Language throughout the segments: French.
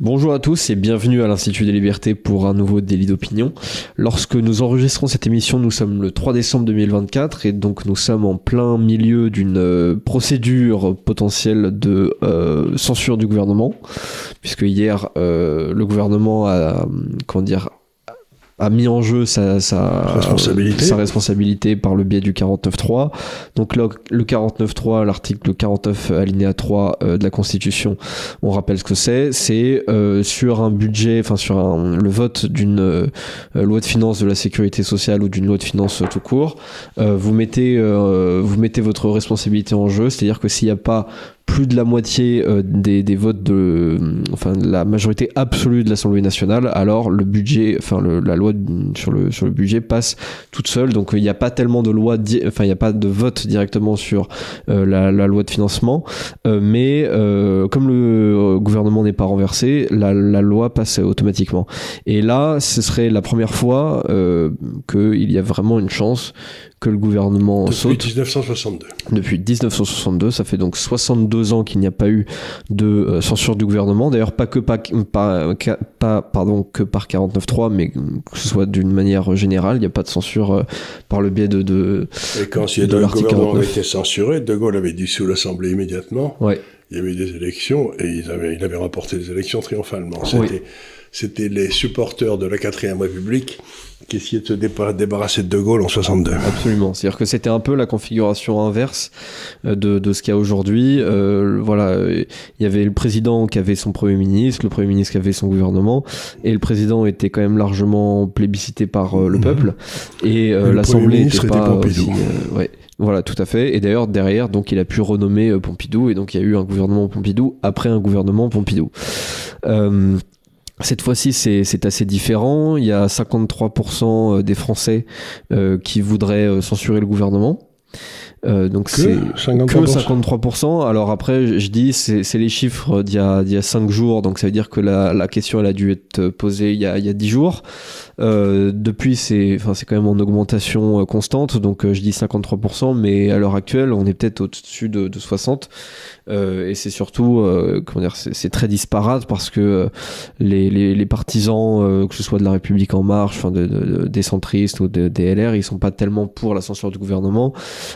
Bonjour à tous et bienvenue à l'Institut des Libertés pour un nouveau délit d'opinion. Lorsque nous enregistrons cette émission, nous sommes le 3 décembre 2024 et donc nous sommes en plein milieu d'une procédure potentielle de censure du gouvernement, puisque hier le gouvernement a mis en jeu sa responsabilité par le biais du 49.3. Donc le 49.3, l'article 49 alinéa 3 de la Constitution, on rappelle ce que c'est sur un budget, le vote d'une loi de finances de la sécurité sociale ou d'une loi de finances tout court, vous mettez votre responsabilité en jeu, c'est-à-dire que s'il n'y a pas plus de la moitié des votes la majorité absolue de l'Assemblée nationale, alors le budget, la loi sur le budget passe toute seule. Donc il n'y a pas tellement de loi, il n'y a pas de vote directement sur la loi de financement, mais comme le gouvernement n'est pas renversé, la loi passe automatiquement. Et là, ce serait la première fois qu'il y a vraiment une chance que le gouvernement saute. Depuis 1962. Depuis 1962, ça fait donc 62 ans qu'il n'y a pas eu de censure du gouvernement. D'ailleurs, pas que par 49.3, mais que ce soit d'une manière générale, il n'y a pas de censure par le biais de Et quand le gouvernement avait été censuré, De Gaulle avait dissous l'Assemblée immédiatement. Ouais. Il y avait eu des élections et il avait remporté des élections triomphalement. C'était les supporters de la 4ème République qui essayaient de se débarrasser de Gaulle en 62. Absolument. C'est-à-dire que c'était un peu la configuration inverse de ce qu'il y a aujourd'hui. Il y avait le président qui avait son Premier ministre, le Premier ministre qui avait son gouvernement, et le président était quand même largement plébiscité par le peuple. Et l'Assemblée n'était pas aussi... Voilà, tout à fait. Et d'ailleurs, derrière, donc, il a pu renommer Pompidou, et donc il y a eu un gouvernement Pompidou après un gouvernement Pompidou. Cette fois-ci, c'est assez différent. Il y a 53% des Français qui voudraient censurer le gouvernement. Donc c'est 53%. Que 53%. Alors après, je dis, c'est les chiffres d'il y a 5 jours, donc ça veut dire que la question elle a dû être posée il y a 10 jours. Depuis, c'est quand même en augmentation constante, donc je dis 53%, mais à l'heure actuelle, on est peut-être au-dessus de 60%. Et c'est surtout, c'est très disparate parce que les partisans, que ce soit de la République En Marche, des centristes ou des LR, ils sont pas tellement pour la censure du gouvernement,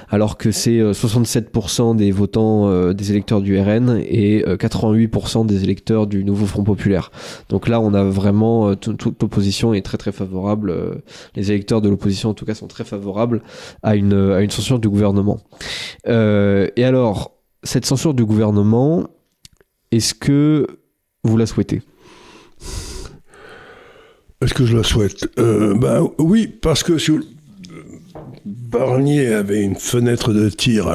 alors que c'est 67% des votants des électeurs du RN et 88% des électeurs du Nouveau Front Populaire. Donc là, on a vraiment toute l'opposition est très très favorable. Les électeurs de l'opposition, en tout cas, sont très favorables à une censure du gouvernement. Et alors, cette censure du gouvernement, est-ce que vous la souhaitez ? Est-ce que je la souhaite ? Oui, parce que Barnier avait une fenêtre de tir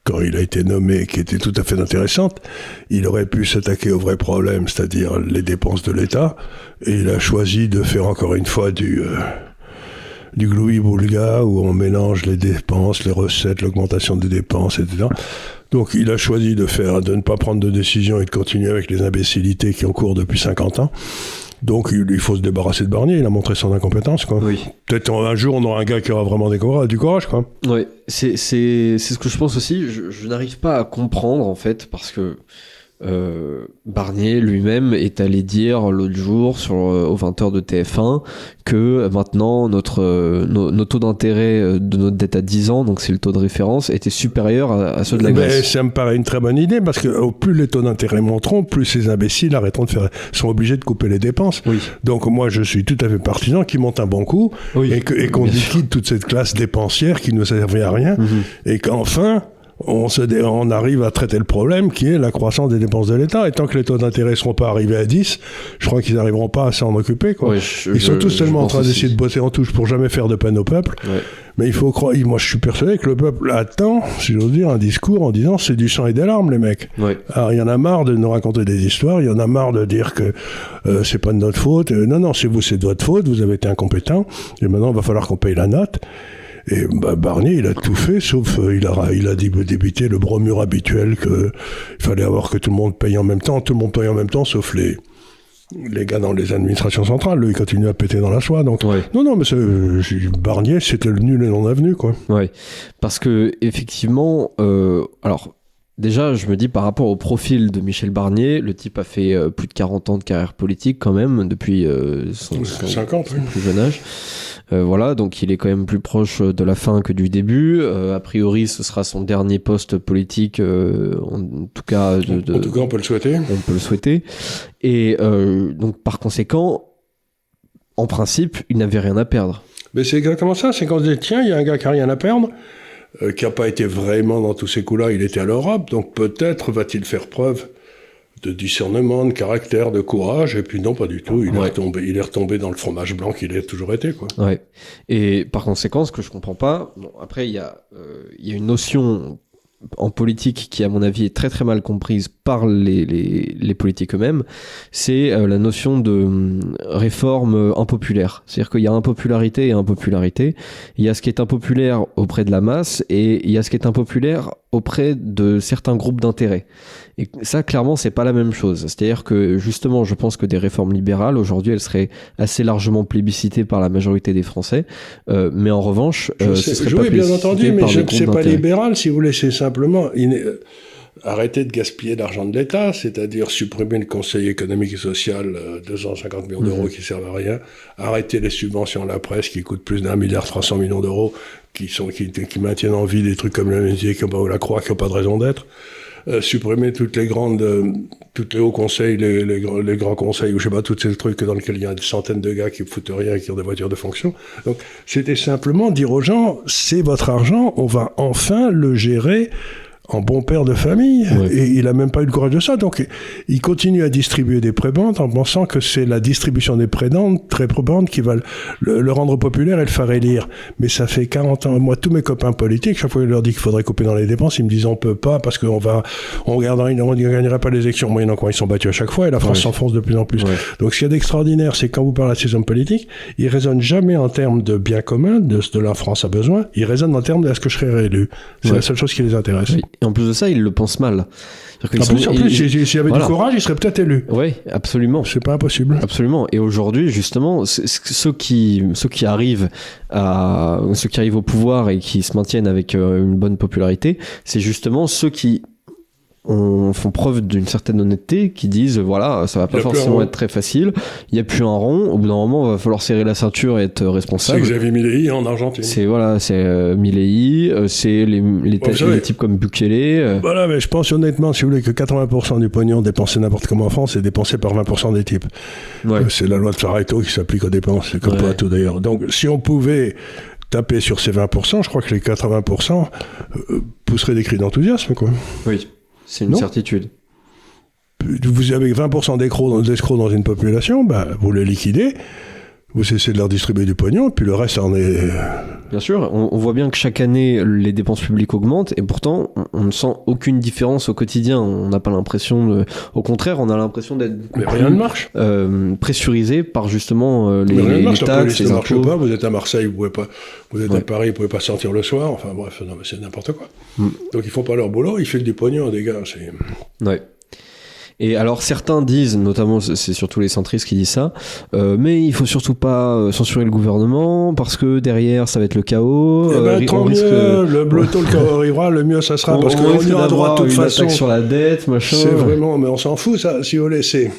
quand il a été nommé qui était tout à fait intéressante. Il aurait pu s'attaquer au vrai problème, c'est-à-dire les dépenses de l'État, et il a choisi de faire encore une fois du gloubi-boulga où on mélange les dépenses, les recettes, l'augmentation des dépenses, etc. Donc il a choisi de ne pas prendre de décision et de continuer avec les imbécilités qui ont cours depuis 50 ans. Donc il faut se débarrasser de Barnier, il a montré son incompétence, quoi. Oui. Peut-être un jour on aura un gars qui aura vraiment du courage, quoi. Oui, c'est ce que je pense aussi. Je n'arrive pas à comprendre, en fait, parce que Barnier lui-même est allé dire l'autre jour aux 20h de TF1 que maintenant nos taux d'intérêt de notre dette à 10 ans, donc c'est le taux de référence, était supérieur à ceux de la Grèce. Mais ça me paraît une très bonne idée parce que plus les taux d'intérêt monteront, plus ces imbéciles sont obligés de couper les dépenses. Oui. Donc moi je suis tout à fait partisan qu'ils montent un bon coup, oui, et qu'on liquide toute cette classe dépensière qui ne servait à rien, et qu'enfin on arrive à traiter le problème qui est la croissance des dépenses de l'État. Et tant que les taux d'intérêt ne seront pas arrivés à 10, je crois qu'ils n'arriveront pas à s'en occuper, quoi. Oui, ils sont tous tellement en train d'essayer de bosser en touche pour jamais faire de peine au peuple. Ouais. Mais il faut croire, moi je suis persuadé que le peuple attend, si j'ose dire, un discours en disant c'est du sang et des larmes, les mecs. Ouais. Alors il y en a marre de nous raconter des histoires, il y en a marre de dire que c'est pas de notre faute. Non, c'est de votre faute, vous avez été incompétent, et maintenant il va falloir qu'on paye la note. Et Barnier, il a tout fait, sauf il a débité le bromure habituel qu'il fallait avoir que tout le monde paye en même temps. Tout le monde paye en même temps, sauf les gars dans les administrations centrales. Lui, il continue à péter dans la soie. Donc, ouais. Non, mais Barnier, c'était le nul et non avenu, quoi. Ouais, parce que effectivement, alors déjà, je me dis par rapport au profil de Michel Barnier, le type a fait plus de 40 ans de carrière politique quand même, depuis son 50, plus jeune âge. Voilà, donc il est quand même plus proche de la fin que du début. A priori, ce sera son dernier poste politique, en tout cas. En tout cas, on peut le souhaiter. On peut le souhaiter. Et donc, par conséquent, en principe, il n'avait rien à perdre. Mais c'est exactement ça, c'est qu'on se dit, tiens, il y a un gars qui n'a rien à perdre, qui n'a pas été vraiment dans tous ces coups-là, il était à l'Europe, donc peut-être va-t-il faire preuve de discernement, de caractère, de courage, et puis non, pas du tout, il est retombé dans le fromage blanc qu'il a toujours été, quoi. Ouais. Et par conséquent, ce que je comprends pas, bon, après, il y a une notion en politique qui, à mon avis, est très très mal comprise par les politiques eux-mêmes, c'est la notion de réforme impopulaire. C'est-à-dire qu'il y a impopularité et impopularité. Il y a ce qui est impopulaire auprès de la masse et il y a ce qui est impopulaire auprès de certains groupes d'intérêt. Et ça, clairement, c'est pas la même chose. C'est-à-dire que, justement, je pense que des réformes libérales, aujourd'hui, elles seraient assez largement plébiscitées par la majorité des Français. Mais en revanche, ce serait pas bien entendu, mais c'est pas d'intérêt. libéral, si vous voulez, c'est simplement arrêter de gaspiller l'argent de l'État, c'est-à-dire supprimer le Conseil économique et social, 250 millions d'euros qui servent à rien, arrêter les subventions à la presse qui coûtent plus d'1,3 milliard d'euros, qui maintiennent en vie des trucs comme l'Amitié ou la Croix qui n'ont pas de raison d'être, supprimer toutes les hauts conseils, les grands conseils, ou je sais pas, tous ces trucs dans lesquels il y a des centaines de gars qui foutent rien et qui ont des voitures de fonction. Donc, c'était simplement dire aux gens, c'est votre argent, on va enfin le gérer en bon père de famille, et il a même pas eu le courage de ça, donc il continue à distribuer des prébendes en pensant que c'est la distribution des prébendes qui va le rendre populaire et le faire élire. Mais ça fait 40 ans, moi tous mes copains politiques, chaque fois que je leur dis qu'il faudrait couper dans les dépenses, ils me disent on peut pas parce qu'on ne gagnerait pas les élections, moyennant quoi ils sont battus à chaque fois et la France s'enfonce de plus en plus. Donc ce qu'il y a d'extraordinaire, c'est quand vous parlez à ces hommes politiques, ils raisonnent jamais en termes de bien commun, de ce que la France a besoin, ils raisonnent en termes de est-ce que je serai réélu. C'est la seule chose qui les intéresse. Oui. Et en plus de ça, ils le pensent mal. En plus, s'il y avait du courage, il serait peut-être élu. Oui, absolument. C'est pas impossible. Absolument. Et aujourd'hui, justement, ceux qui arrivent au pouvoir et qui se maintiennent avec une bonne popularité, c'est justement ceux qui font preuve d'une certaine honnêteté, qui disent voilà, ça va pas forcément être très facile, il y a plus un rond, au bout d'un moment il va falloir serrer la ceinture et être responsable. C'est Xavier Milei en Argentine. C'est Milei, c'est les types comme Bukele. Voilà, mais je pense honnêtement, si vous voulez, que 80% du pognon dépensé n'importe comment en France est dépensé par 20% des types. C'est la loi de Pareto qui s'applique aux dépenses, c'est comme pas à tout d'ailleurs. Donc si on pouvait taper sur ces 20%, je crois que les 80% pousseraient des cris d'enthousiasme, quoi. Oui. C'est une certitude. Vous avez 20% d'escrocs dans une population, vous les liquidez, vous cessez de leur distribuer du pognon, puis le reste en est... Bien sûr, on voit bien que chaque année, les dépenses publiques augmentent, et pourtant, on ne sent aucune différence au quotidien. On n'a pas l'impression Au contraire, on a l'impression d'être rien ne marche. Pressurisé par justement les taxes, les impôts. Pas. Vous êtes à Marseille, vous êtes à Paris, vous pouvez pas sortir le soir. Enfin bref, non, mais c'est n'importe quoi. Donc ils font pas leur boulot, ils filent du pognon, des gars. Ouais. Et alors certains disent, notamment c'est surtout les centristes qui disent ça, mais il faut surtout pas censurer le gouvernement parce que derrière ça va être le chaos. Tant mieux, le tôt le chaos arrivera, le mieux ça sera, parce qu'on ira droit de toute façon. Attaque sur la dette, machin. C'est vraiment, mais on s'en fout ça, si vous voulez, c'est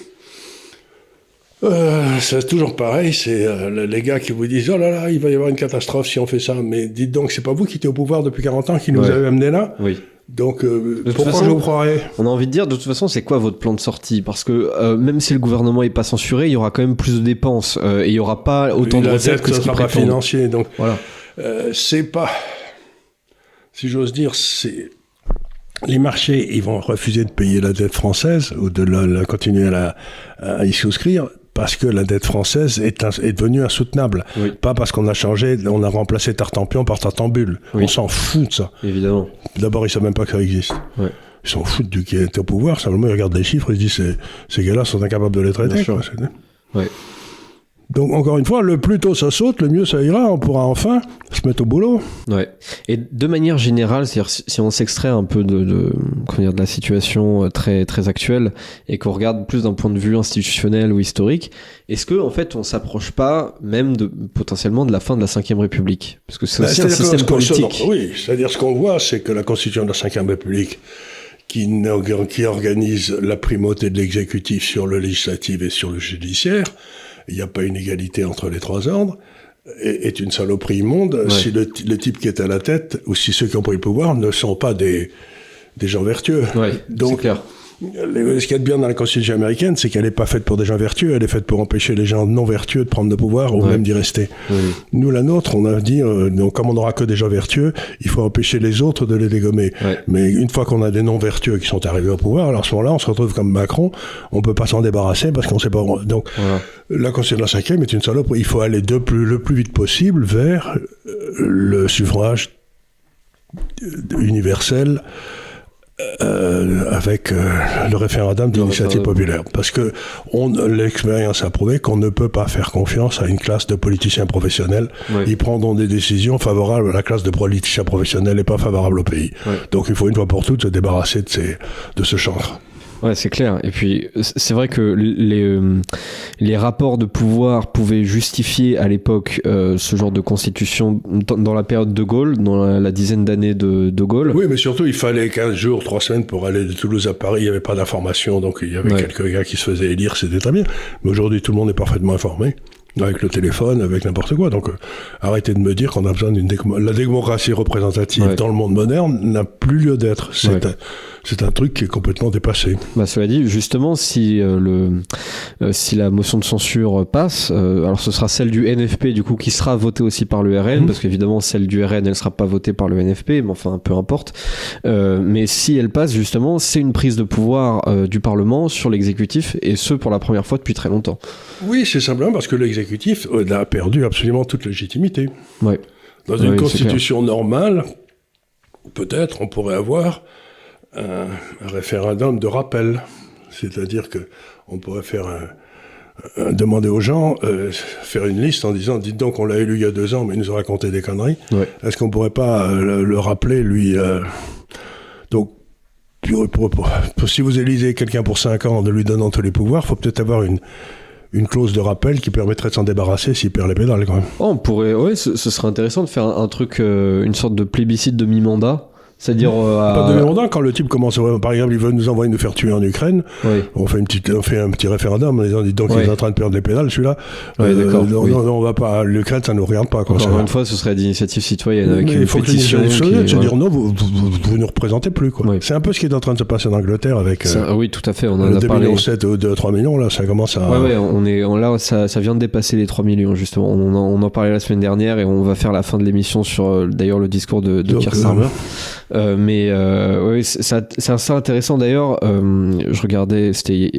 toujours pareil, c'est les gars qui vous disent oh là là, il va y avoir une catastrophe si on fait ça, mais dites donc, c'est pas vous qui étiez au pouvoir depuis 40 ans qui nous avez amené là. Oui. Donc, pourquoi je vous croirais ? On a envie de dire, de toute façon, c'est quoi votre plan de sortie ? Parce que même si le gouvernement n'est pas censuré, il y aura quand même plus de dépenses et il n'y aura pas autant de recettes que ce qui prétendent. Financier, donc voilà. C'est pas, si j'ose dire, c'est les marchés, ils vont refuser de payer la dette française ou de la continuer à y souscrire. Parce que la dette française est devenue insoutenable. Oui. Pas parce qu'on a changé, on a remplacé Tartampion par Tartambule. Oui. On s'en fout de ça. Évidemment. D'abord, ils savent même pas que ça existe. Ouais. Ils s'en foutent du qui est au pouvoir. Simplement, ils regardent les chiffres et ils se disent ces gars-là sont incapables de les traiter. Ouais. Donc, encore une fois, le plus tôt ça saute, le mieux ça ira. On pourra enfin se mettre au boulot. Ouais. Et de manière générale, c'est-à-dire si on s'extrait un peu de la situation très, très actuelle et qu'on regarde plus d'un point de vue institutionnel ou historique, est-ce que en fait on s'approche pas même potentiellement de la fin de la Ve République ? Parce que c'est aussi un système politique. Oui, c'est-à-dire ce qu'on voit, c'est que la Constitution de la Ve République, qui organise la primauté de l'exécutif sur le législatif et sur le judiciaire, il n'y a pas une égalité entre les trois ordres, est une saloperie immonde si le type qui est à la tête, ou si ceux qui ont pris le pouvoir ne sont pas des gens vertueux. Ouais, donc, c'est clair. Ce qu'il y a de bien dans la Constitution américaine, c'est qu'elle n'est pas faite pour des gens vertueux, elle est faite pour empêcher les gens non vertueux de prendre le pouvoir ou même d'y rester. Nous, la nôtre, on a dit, donc, comme on n'aura que des gens vertueux, il faut empêcher les autres de les dégommer. Mais une fois qu'on a des non vertueux qui sont arrivés au pouvoir, alors à ce moment-là, on se retrouve comme Macron, on peut pas s'en débarrasser parce qu'on sait pas. Donc, la Constitution de la 5e est une salope. Il faut aller le plus vite possible vers le suffrage universel. Avec le référendum d'initiative populaire. Parce que l'expérience a prouvé qu'on ne peut pas faire confiance à une classe de politiciens professionnels. Ils prendront des décisions favorables à la classe de politiciens professionnels et pas favorables au pays. Donc il faut une fois pour toutes se débarrasser de ce chancre. Ouais, c'est clair. Et puis, c'est vrai que les rapports de pouvoir pouvaient justifier à l'époque ce genre de constitution dans la période de Gaulle, dans la dizaine d'années de Gaulle. Oui, mais surtout, il fallait 15 jours, 3 semaines pour aller de Toulouse à Paris. Il n'y avait pas d'information, donc il y avait quelques gars qui se faisaient élire, c'était très bien. Mais aujourd'hui, tout le monde est parfaitement informé. Avec le téléphone, avec n'importe quoi. Donc, arrêtez de me dire qu'on a besoin la démocratie représentative dans le monde moderne n'a plus lieu d'être. C'est un truc qui est complètement dépassé. Cela dit, justement, si la motion de censure passe, alors ce sera celle du NFP, du coup, qui sera votée aussi par le RN, parce qu'évidemment, celle du RN, elle sera pas votée par le NFP, mais enfin, peu importe. Mais si elle passe, justement, c'est une prise de pouvoir du Parlement sur l'exécutif, et ce, pour la première fois depuis très longtemps. Oui, c'est simplement parce que l'exécutif a perdu absolument toute légitimité. Dans une constitution normale, peut-être, on pourrait avoir un référendum de rappel. C'est-à-dire que on pourrait faire demander aux gens, faire une liste en disant, dites donc, on l'a élu il y a 2 ans, mais il nous a raconté des conneries. Est-ce qu'on pourrait pas le rappeler, lui Donc, si vous élisez quelqu'un pour 5 ans en lui donnant tous les pouvoirs, il faut peut-être avoir une clause de rappel qui permettrait de s'en débarrasser s'il perd les pédales, quand même. On pourrait, ce serait intéressant de faire un truc, une sorte de plébiscite de mi-mandat. C'est-à-dire pas de mandat, quand le type commence, par exemple, il veut nous envoyer nous faire tuer en Ukraine, on fait un petit référendum en disant, dites donc, il est en train de perdre les pédales, celui-là. Non, on va pas, l'Ukraine, ça nous regarde pas. Encore une fois, ce serait d'initiative citoyenne avec une pétition. Se dire non, vous nous représentez plus, quoi. C'est un peu ce qui est en train de se passer en Angleterre avec. Oui, tout à fait. On en a 2,7 parlé. millions ou 3 millions, là, ça commence à. Là, ça vient de dépasser les 3 millions, justement. On en parlait la semaine dernière et on va faire la fin de l'émission sur, d'ailleurs, le discours de Keir Starmer. C'est assez intéressant d'ailleurs. Je regardais, c'était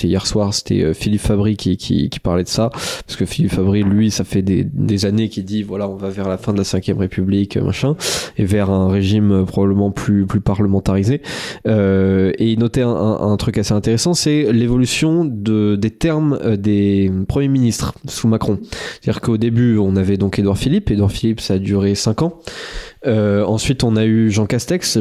hier soir, c'était Philippe Fabry qui parlait de ça, parce que Philippe Fabry, lui, ça fait des années qu'il dit voilà, on va vers la fin de la 5e République, machin, et vers un régime probablement plus parlementarisé. Et il notait un truc assez intéressant, c'est l'évolution des termes des premiers ministres sous Macron. C'est-à-dire qu'au début, on avait donc Édouard Philippe, ça a duré 5 ans. Ensuite on a eu Jean Castex,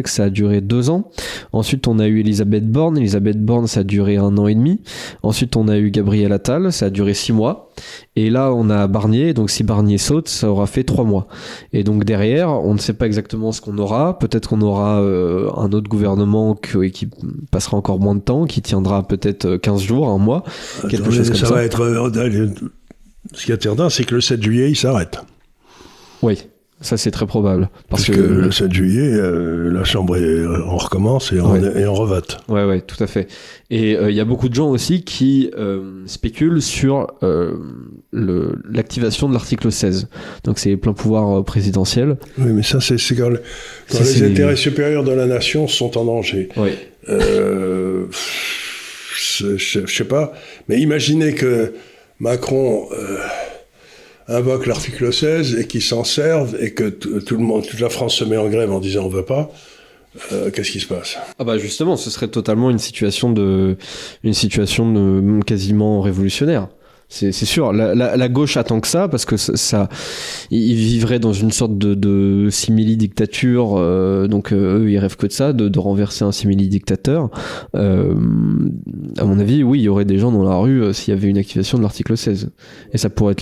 ça a duré 2 ans. Ensuite on a eu Elisabeth Borne, ça a duré 1 an et demi. Ensuite on a eu Gabriel Attal, ça a duré 6 mois. Et là on a Barnier, donc si Barnier saute, ça aura fait 3 mois. Et donc derrière, on ne sait pas exactement ce qu'on aura. Peut-être qu'on aura un autre gouvernement qui passera encore moins de temps, qui tiendra peut-être 15 jours, 1 mois, quelque chose comme ça. Ça va être... Ce qui est certain, c'est que le 7 juillet, il s'arrête. Oui. Ça, c'est très probable. Parce que le 7 juillet, la Chambre, on recommence et on revote. Ouais, tout à fait. Et il y a beaucoup de gens aussi qui spéculent sur l'activation de l'article 16. Donc, c'est les pleins pouvoirs présidentiels. Oui, mais ça, c'est quand les intérêts supérieurs de la nation sont en danger. Oui. Je sais pas, mais imaginez que Macron... invoque l'article 16 et qu'ils s'en servent et que toute la France se met en grève en disant on veut pas, qu'est-ce qui se passe ? Justement, ce serait totalement une situation de quasiment révolutionnaire. C'est sûr, la gauche attend que ça, parce que ils vivraient dans une sorte de simili-dictature, donc eux, ils rêvent que de ça, de renverser un simili-dictateur. À mon avis, oui, il y aurait des gens dans la rue s'il y avait une activation de l'article 16. Et ça pourrait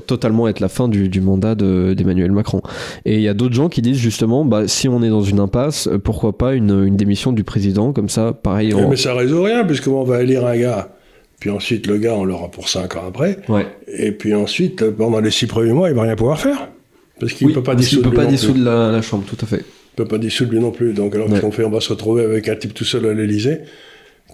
totalement être la fin du mandat d'Emmanuel Macron. Et il y a d'autres gens qui disent justement, si on est dans une impasse, pourquoi pas une démission du président, comme ça, pareil. Mais ça résout rien, puisque on va élire un gars. Puis ensuite, le gars, on l'aura pour 5 ans après. Ouais. Et puis ensuite, pendant les 6 premiers mois, il va rien pouvoir faire. Parce qu'il ne peut pas dissoudre la Chambre, tout à fait. Il ne peut pas dissoudre lui non plus. Donc alors, qu'est-ce qu'on fait ? On va se retrouver avec un type tout seul à l'Élysée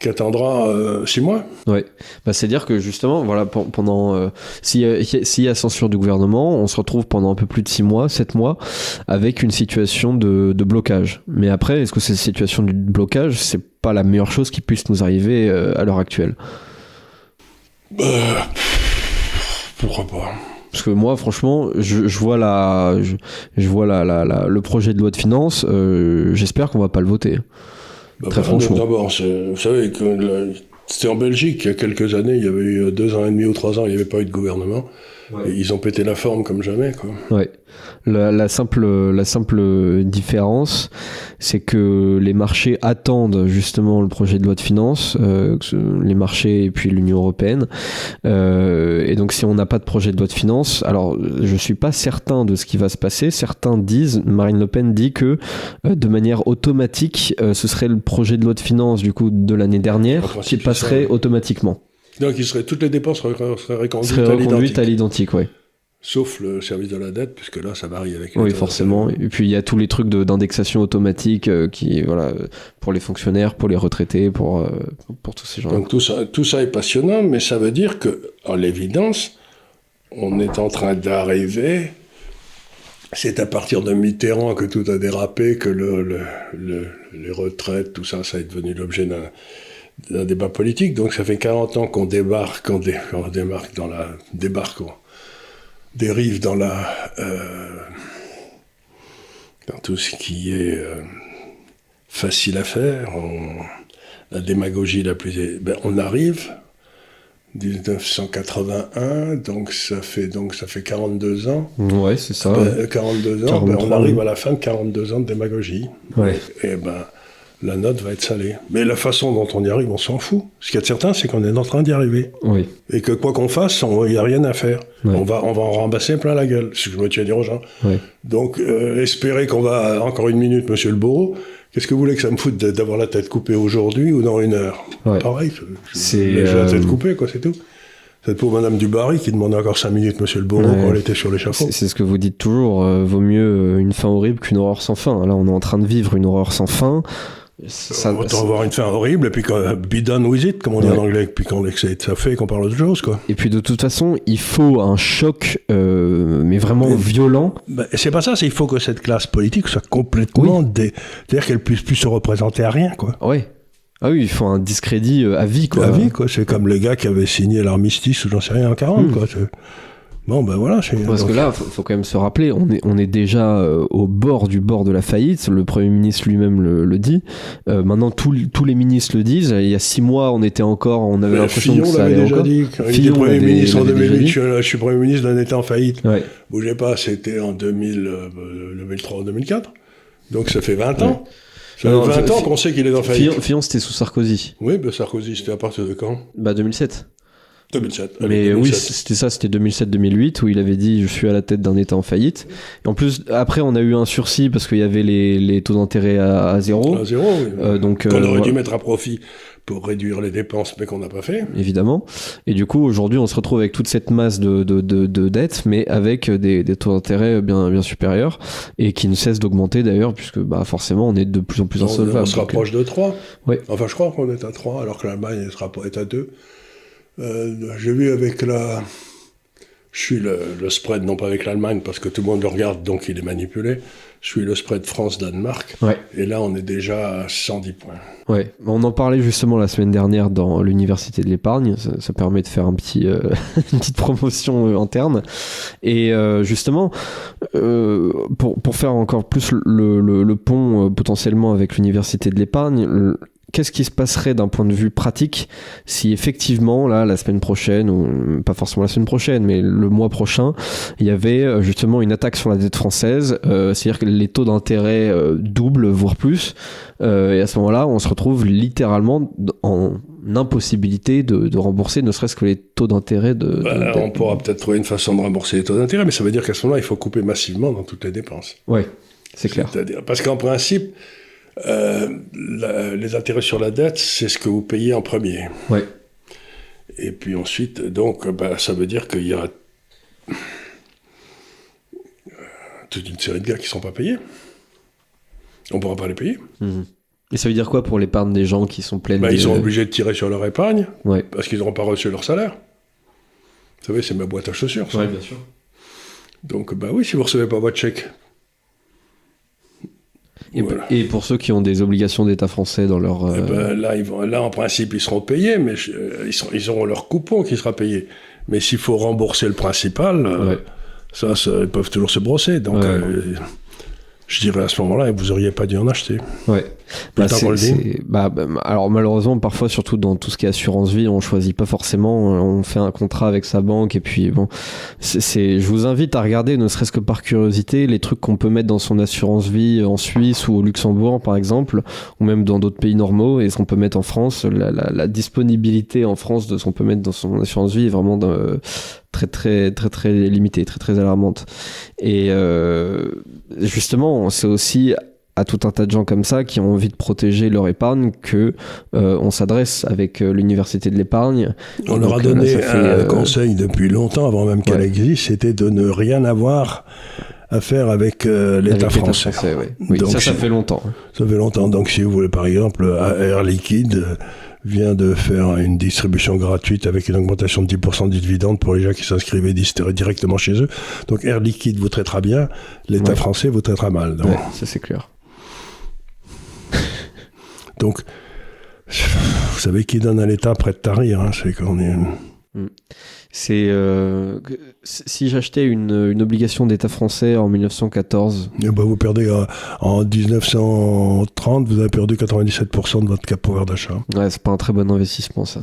qui attendra 6 mois. Oui. C'est-à-dire que justement, voilà, pendant s'il y a censure du gouvernement, on se retrouve pendant un peu plus de 6 mois, 7 mois, avec une situation de blocage. Mais après, est-ce que cette situation de blocage, c'est pas la meilleure chose qui puisse nous arriver à l'heure actuelle ? Pourquoi pas ? Parce que moi, franchement, je vois le projet de loi de finances. J'espère qu'on va pas le voter. Très franchement. D'abord, vous savez que c'était en Belgique il y a quelques années. Il y avait eu 2 ans et demi ou 3 ans. Il n'y avait pas eu de gouvernement. Ouais. Et ils ont pété la forme comme jamais, quoi. Ouais. La simple différence, c'est que les marchés attendent justement le projet de loi de finances, les marchés et puis l'Union européenne. Et donc, si on n'a pas de projet de loi de finances, alors je suis pas certain de ce qui va se passer. Certains disent, Marine Le Pen dit que de manière automatique, ce serait le projet de loi de finances du coup de l'année dernière qui passerait automatiquement. Donc, toutes les dépenses seraient reconduites à l'identique, oui. Sauf le service de la dette, puisque là, ça varie avec... Oui, forcément. Et puis, il y a tous les trucs d'indexation automatique pour les fonctionnaires, pour les retraités, pour tous ces gens. Donc, tout ça est passionnant, mais ça veut dire que, à l'évidence, on est en train d'arriver... C'est à partir de Mitterrand que tout a dérapé, que les retraites, tout ça, ça est devenu l'objet d'un débat politique. Donc ça fait 40 ans qu'on dérive dans tout ce qui est facile à faire, la démagogie la plus... on arrive, 1981, donc ça fait 42 ans. Ouais, c'est ça. 42 ans, on arrive à la fin de 42 ans de démagogie. Ouais. Et la note va être salée. Mais la façon dont on y arrive, on s'en fout. Ce qu'il y a de certain, c'est qu'on est en train d'y arriver. Oui. Et que quoi qu'on fasse, il n'y a rien à faire. Ouais. On va en rembasser plein la gueule. C'est ce que je me tiens à dire aux gens. Ouais. Donc, espérer qu'on va... Encore une minute, monsieur le bourreau. Qu'est-ce que vous voulez que ça me foute d'avoir la tête coupée aujourd'hui ou dans 1 heure ? Ouais. Pareil, j'ai la tête coupée, quoi, c'est tout. Cette pauvre Madame Dubarry qui demandait encore 5 minutes, monsieur le bourreau, quand elle était sur l'échafaud. C'est ce que vous dites toujours, vaut mieux une fin horrible qu'une horreur sans fin. Là, on est en train de vivre une horreur sans fin. On va avoir une fin horrible, et puis be done with it, comme on dit en anglais, puis quand ça fait qu'on parle d'autre chose, quoi. Et puis de toute façon, il faut un choc, mais vraiment violent. C'est pas ça, il faut que cette classe politique soit complètement... C'est-à-dire qu'elle puisse plus se représenter à rien, quoi. Ouais. Ah oui, il faut un discrédit à vie, quoi. À vie, quoi. C'est comme les gars qui avaient signé l'armistice, ou j'en sais rien, en 40, quoi. Bon, voilà. Parce que là, faut quand même se rappeler, on est déjà au bord de la faillite. Le Premier ministre lui-même le dit. Maintenant, tous les ministres le disent. Il y a 6 mois, on avait l'impression que ça allait encore. Dit. Fillon Premier ministre en 2008. Je suis Premier ministre, on était en faillite. Ouais. Bougez pas, c'était en 2003 ou 2004. Donc ça fait 20 ans. Ça fait 20 ans qu'on sait qu'il est en faillite. Fillon, c'était sous Sarkozy. Oui, Sarkozy, c'était à partir de quand ? 2007. 2007. Mais 2007. Oui, c'était 2007-2008 où il avait dit je suis à la tête d'un État en faillite. Et en plus, après, on a eu un sursis parce qu'il y avait les taux d'intérêt à zéro. À zéro, oui. Donc, qu'on aurait dû mettre à profit pour réduire les dépenses, mais qu'on n'a pas fait. Évidemment. Et du coup, aujourd'hui, on se retrouve avec toute cette masse de dettes, mais avec des taux d'intérêt bien supérieurs et qui ne cessent d'augmenter d'ailleurs, puisque forcément, on est de plus en plus insolvable. On se rapproche de 3. Oui. Enfin, je crois qu'on est à 3, alors que l'Allemagne est à 2. J'ai vu avec je suis le spread, non pas avec l'Allemagne, parce que tout le monde le regarde, donc il est manipulé. Je suis le spread France-Danemark. Ouais. Et là, on est déjà à 110 points. Ouais. On en parlait justement la semaine dernière dans l'Université de l'épargne. Ça permet de faire une petite promotion interne. Et justement, pour faire encore plus le pont potentiellement avec l'Université de l'épargne, qu'est-ce qui se passerait d'un point de vue pratique si effectivement, là, la semaine prochaine, ou pas forcément la semaine prochaine, mais le mois prochain, il y avait justement une attaque sur la dette française, c'est-à-dire que les taux d'intérêt doublent, voire plus, et à ce moment-là, on se retrouve littéralement en impossibilité de rembourser ne serait-ce que les taux d'intérêt on pourra peut-être trouver une façon de rembourser les taux d'intérêt, mais ça veut dire qu'à ce moment-là, il faut couper massivement dans toutes les dépenses. Oui, c'est clair. C'est-à-dire, parce qu'en principe, les intérêts sur la dette, c'est ce que vous payez en premier. Oui. Et puis ensuite, donc, ça veut dire qu'il y a toute une série de gars qui ne sont pas payés. On ne pourra pas les payer. Mmh. Et ça veut dire quoi pour l'épargne des gens qui sont pleines Ils sont obligés de tirer sur leur épargne, ouais. Parce qu'ils n'auront pas reçu leur salaire. Vous savez, c'est ma boîte à chaussures, ça. Oui, bien sûr. Donc, oui, si vous ne recevez pas votre chèque. Et pour ceux qui ont des obligations d'État français dans leur... Là, en principe, ils seront payés, mais ils auront leur coupon qui sera payé. Mais s'il faut rembourser le principal, ça, ils peuvent toujours se brosser. Donc, je dirais à ce moment-là, vous n'auriez pas dû en acheter. Ouais. Alors malheureusement, parfois, surtout dans tout ce qui est assurance vie, on choisit pas forcément. On fait un contrat avec sa banque et puis bon, je vous invite à regarder, ne serait-ce que par curiosité, les trucs qu'on peut mettre dans son assurance vie en Suisse ou au Luxembourg, par exemple, ou même dans d'autres pays normaux, et ce qu'on peut mettre en France. La disponibilité en France de ce qu'on peut mettre dans son assurance vie est vraiment très très très très limitée, très très alarmante. Et justement, c'est aussi à tout un tas de gens comme ça qui ont envie de protéger leur épargne que on s'adresse avec l'université de l'épargne. On leur a donné un conseil depuis longtemps, avant même qu'elle existe, c'était de ne rien avoir à faire avec l'État français. Oui, donc, ça fait longtemps. Ça fait longtemps. Donc si vous voulez, par exemple, Air Liquide vient de faire une distribution gratuite avec une augmentation de 10% du dividende pour les gens qui s'inscrivaient directement chez eux. Donc Air Liquide vous traitera bien, l'État français vous traitera mal. Donc. Ouais, ça c'est clair. Donc, vous savez qui donne à l'État prête à rire, hein, c'est qu'on est... si j'achetais une obligation d'État français en 1914... vous perdez en 1930, vous avez perdu 97% de votre pouvoir d'achat. Ouais, c'est pas un très bon investissement, ça.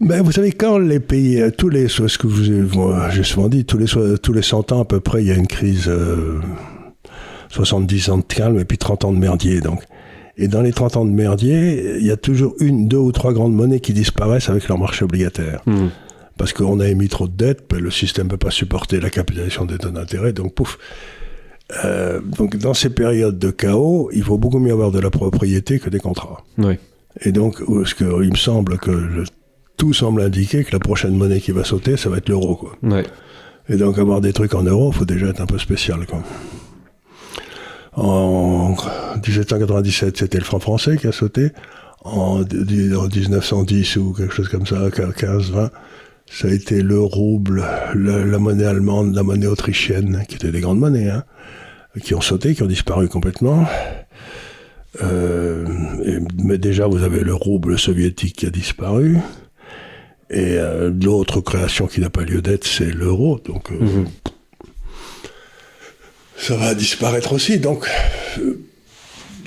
Ben, vous savez, quand les pays, ce que j'ai souvent dit, tous les 100 ans à peu près, il y a une crise, 70 ans de calme et puis 30 ans de merdier, donc. Et dans les 30 ans de merdier, il y a toujours 1, 2 ou 3 grandes monnaies qui disparaissent avec leur marché obligataire. Parce qu'on a émis trop de dettes, le système ne peut pas supporter la capitalisation des taux d'intérêt, donc pouf. Donc dans ces périodes de chaos, il vaut beaucoup mieux avoir de la propriété que des contrats. Oui. Et donc, il me semble que tout semble indiquer que la prochaine monnaie qui va sauter, ça va être l'euro, quoi. Ouais. Et donc avoir des trucs en euros, il faut déjà être un peu spécial, quoi. En 1797, c'était le franc français qui a sauté. En 1910 ou quelque chose comme ça, 15-20, ça a été le rouble, la monnaie allemande, la monnaie autrichienne, qui étaient des grandes monnaies, hein, qui ont sauté, qui ont disparu complètement. Mais déjà, vous avez le rouble soviétique qui a disparu. Et l'autre création qui n'a pas lieu d'être, c'est l'euro. Donc... ça va disparaître aussi. Donc,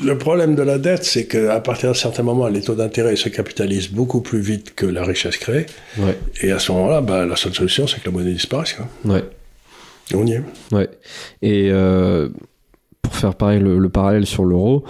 le problème de la dette, c'est qu'à partir d'un certain moment, les taux d'intérêt se capitalisent beaucoup plus vite que la richesse créée. Ouais. Et à ce moment-là, la seule solution, c'est que la monnaie disparaisse. Quoi. Ouais. Et on y est. Ouais. Et pour faire pareil, le parallèle sur l'euro,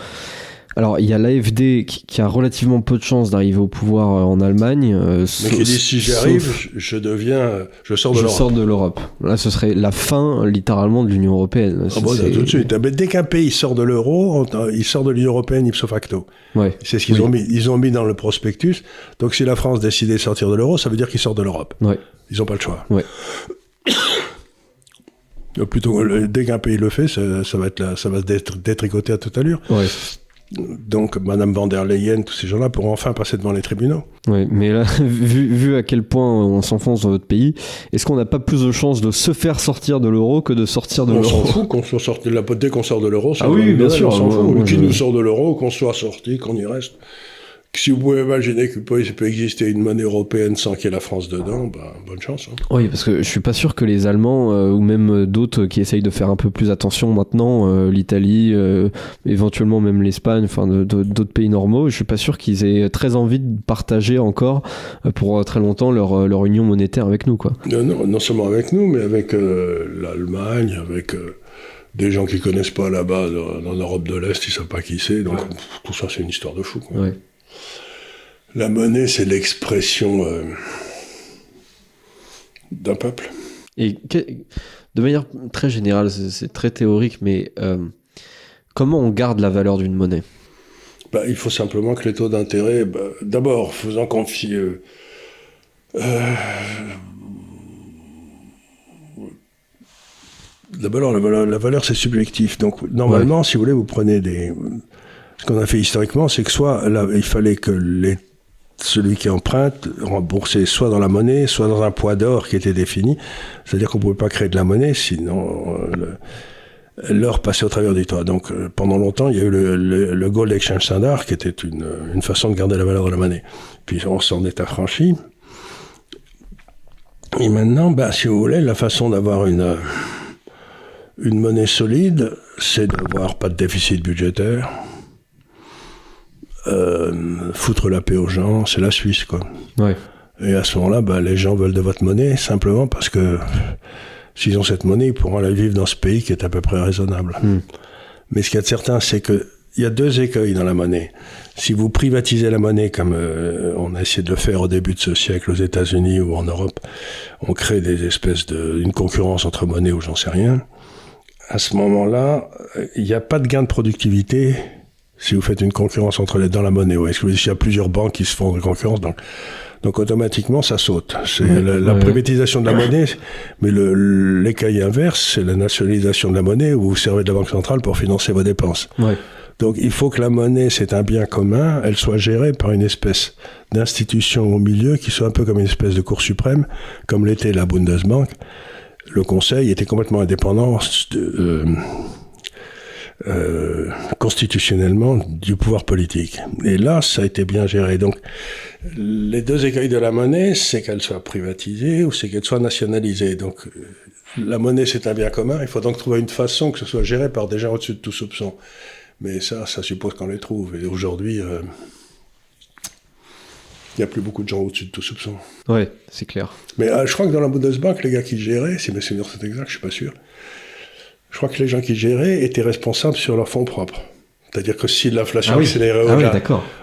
alors il y a l'AfD qui a relativement peu de chances d'arriver au pouvoir en Allemagne. Mais qui dit si j'y arrive, je sors de l'Europe. Là, ce serait la fin littéralement de l'Union européenne. Tout de suite. Dès qu'un pays sort de l'euro, il sort de l'Union européenne ipso facto. Ouais. C'est ce qu'ils ont mis. Ils ont mis dans le prospectus. Donc si la France décidait de sortir de l'euro, ça veut dire qu'ils sortent de l'Europe. Ouais. Ils n'ont pas le choix. Ouais. Plutôt, dès qu'un pays le fait, ça va se détricoter à toute allure. Ouais. Donc, Madame van der Leyen, tous ces gens-là pourront enfin passer devant les tribunaux. Oui, mais là, vu à quel point on s'enfonce dans votre pays, est-ce qu'on n'a pas plus de chances de se faire sortir de l'euro que de sortir de l'euro ? On s'en fout qu'on soit sorti de la dès qu'on sort de l'euro. Ah oui, bien sûr. On s'en fout. Qui nous sort de l'euro, qu'on soit sorti, qu'on y reste. Si vous pouvez imaginer qu'il peut exister une monnaie européenne sans qu'il y ait la France dedans, bonne chance. Hein. Oui, parce que je suis pas sûr que les Allemands ou même d'autres qui essayent de faire un peu plus attention maintenant, l'Italie, éventuellement même l'Espagne, enfin d'autres pays normaux, je suis pas sûr qu'ils aient très envie de partager encore pour très longtemps leur union monétaire avec nous, quoi. Non seulement avec nous, mais avec l'Allemagne, avec des gens qui connaissent pas là-bas dans l'Europe de l'Est, ils savent pas qui c'est, donc tout ça c'est une histoire de fou, quoi. Ouais. La monnaie, c'est l'expression d'un peuple. Et de manière très générale, c'est très théorique, mais comment on garde la valeur d'une monnaie ? Il faut simplement que les taux d'intérêt, d'abord, faisant confier... D'abord, la valeur, c'est subjectif. Donc, normalement, si vous voulez, vous prenez Ce qu'on a fait historiquement, c'est que soit là, il fallait que celui qui emprunte remboursait soit dans la monnaie, soit dans un poids d'or qui était défini. C'est-à-dire qu'on ne pouvait pas créer de la monnaie, sinon l'or passait au travers du toit. Donc pendant longtemps, il y a eu le Gold Exchange Standard, qui était une façon de garder la valeur de la monnaie. Puis on s'en est affranchi. Et maintenant, si vous voulez, la façon d'avoir une monnaie solide, c'est d'avoir pas de déficit budgétaire. Foutre la paix aux gens, c'est la Suisse, quoi. Ouais. Et à ce moment-là, les gens veulent de votre monnaie simplement parce que s'ils ont cette monnaie, ils pourront aller vivre dans ce pays qui est à peu près raisonnable. Mais ce qu'il y a de certain, c'est que il y a deux écueils dans la monnaie. Si vous privatisez la monnaie comme on a essayé de le faire au début de ce siècle aux États-Unis ou en Europe, on crée des espèces une concurrence entre monnaies ou j'en sais rien. À ce moment-là, il n'y a pas de gain de productivité. Si vous faites une concurrence dans la monnaie, est-ce que il y a plusieurs banques qui se font de concurrence, donc automatiquement ça saute. C'est la privatisation de la monnaie, mais l'écueil inverse, c'est la nationalisation de la monnaie où vous servez de la banque centrale pour financer vos dépenses. Ouais. Donc il faut que la monnaie, c'est un bien commun, elle soit gérée par une espèce d'institution au milieu qui soit un peu comme une espèce de cour suprême, comme l'était la Bundesbank. Le Conseil était complètement indépendant constitutionnellement du pouvoir politique. Et là, ça a été bien géré. Donc, les deux écueils de la monnaie, c'est qu'elle soit privatisée ou c'est qu'elle soit nationalisée. Donc, la monnaie, c'est un bien commun. Il faut donc trouver une façon que ce soit géré par des gens au-dessus de tout soupçon. Mais ça suppose qu'on les trouve. Et aujourd'hui, il n'y a plus beaucoup de gens au-dessus de tout soupçon. Ouais, c'est clair. Mais je crois que dans la Bundesbank, les gars qui géraient, si mes souvenirs sont exacts, je suis pas sûr, je crois que les gens qui géraient étaient responsables sur leurs fonds propres. C'est-à-dire que si l'inflation accélérait au-delà,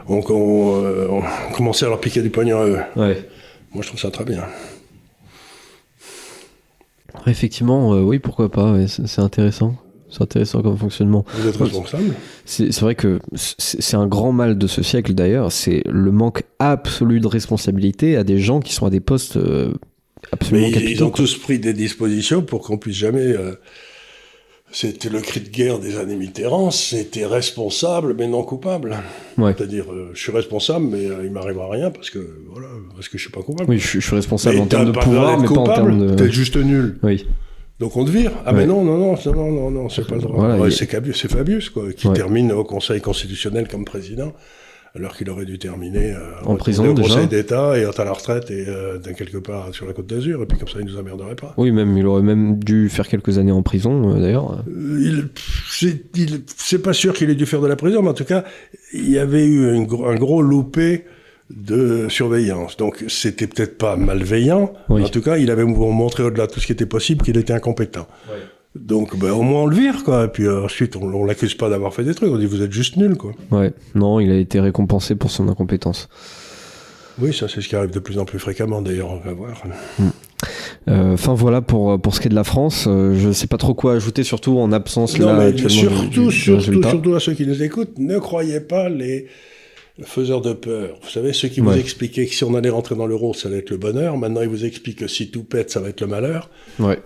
on commençait à leur piquer du pognon à eux. Ouais. Moi, je trouve ça très bien. Effectivement, oui, pourquoi pas. Ouais, c'est intéressant. C'est intéressant comme fonctionnement. Vous êtes responsable ? C'est vrai que c'est un grand mal de ce siècle, d'ailleurs. C'est le manque absolu de responsabilité à des gens qui sont à des postes absolument capitaux. Ils ont tous pris des dispositions pour qu'on puisse jamais... C'était le cri de guerre des années Mitterrand, c'était responsable mais non coupable. Ouais. C'est-à-dire, je suis responsable mais il m'arrivera rien parce que je suis pas coupable. Oui, je suis responsable en termes de pouvoir, mais pas en termes de... T'es juste nul. Oui. Donc on te vire. Ah mais non, c'est pas le droit. Voilà, c'est Fabius, quoi, qui termine au Conseil constitutionnel comme président, alors qu'il aurait dû terminer en prison au déjà. Conseil d'État et à la retraite et quelque part sur la Côte d'Azur, et puis comme ça il nous emmerderait pas. Oui, il aurait même dû faire quelques années en prison d'ailleurs. C'est pas sûr qu'il ait dû faire de la prison, mais en tout cas il y avait eu un gros loupé de surveillance. Donc c'était peut-être pas malveillant, en tout cas il avait montré au-delà de tout ce qui était possible qu'il était incompétent. Ouais. Donc au moins on le vire, quoi. Et puis ensuite on l'accuse pas d'avoir fait des trucs, on dit vous êtes juste nul, quoi. Ouais, non, il a été récompensé pour son incompétence. Oui, ça c'est ce qui arrive de plus en plus fréquemment d'ailleurs, on va voir. Enfin voilà pour ce qui est de la France, je sais pas trop quoi ajouter, surtout en absence là actuellement surtout à ceux qui nous écoutent, ne croyez pas les faiseurs de peur. Vous savez, ceux qui vous expliquaient que si on allait rentrer dans l'euro, ça allait être le bonheur. Maintenant, ils vous expliquent que si tout pète, ça va être le malheur. Ouais.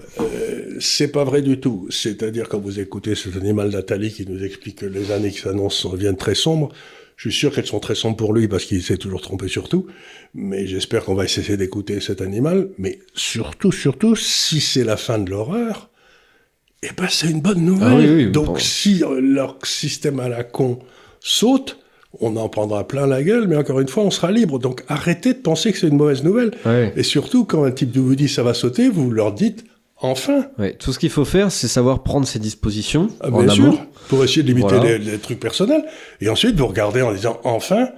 C'est pas vrai du tout. C'est-à-dire, quand vous écoutez cet animal d'Atali qui nous explique que les années qui s'annoncent viennent très sombres, je suis sûr qu'elles sont très sombres pour lui parce qu'il s'est toujours trompé sur tout. Mais j'espère qu'on va essayer d'écouter cet animal. Mais surtout, si c'est la fin de l'horreur, c'est une bonne nouvelle. Donc, si leur système à la con saute, on en prendra plein la gueule, mais encore une fois, on sera libre. Donc arrêtez de penser que c'est une mauvaise nouvelle. Ouais. Et surtout, quand un type vous dit ça va sauter, vous leur dites enfin. Ouais. Tout ce qu'il faut faire, c'est savoir prendre ses dispositions bien sûr, pour essayer de limiter les trucs personnels. Et ensuite, vous regardez en disant enfin,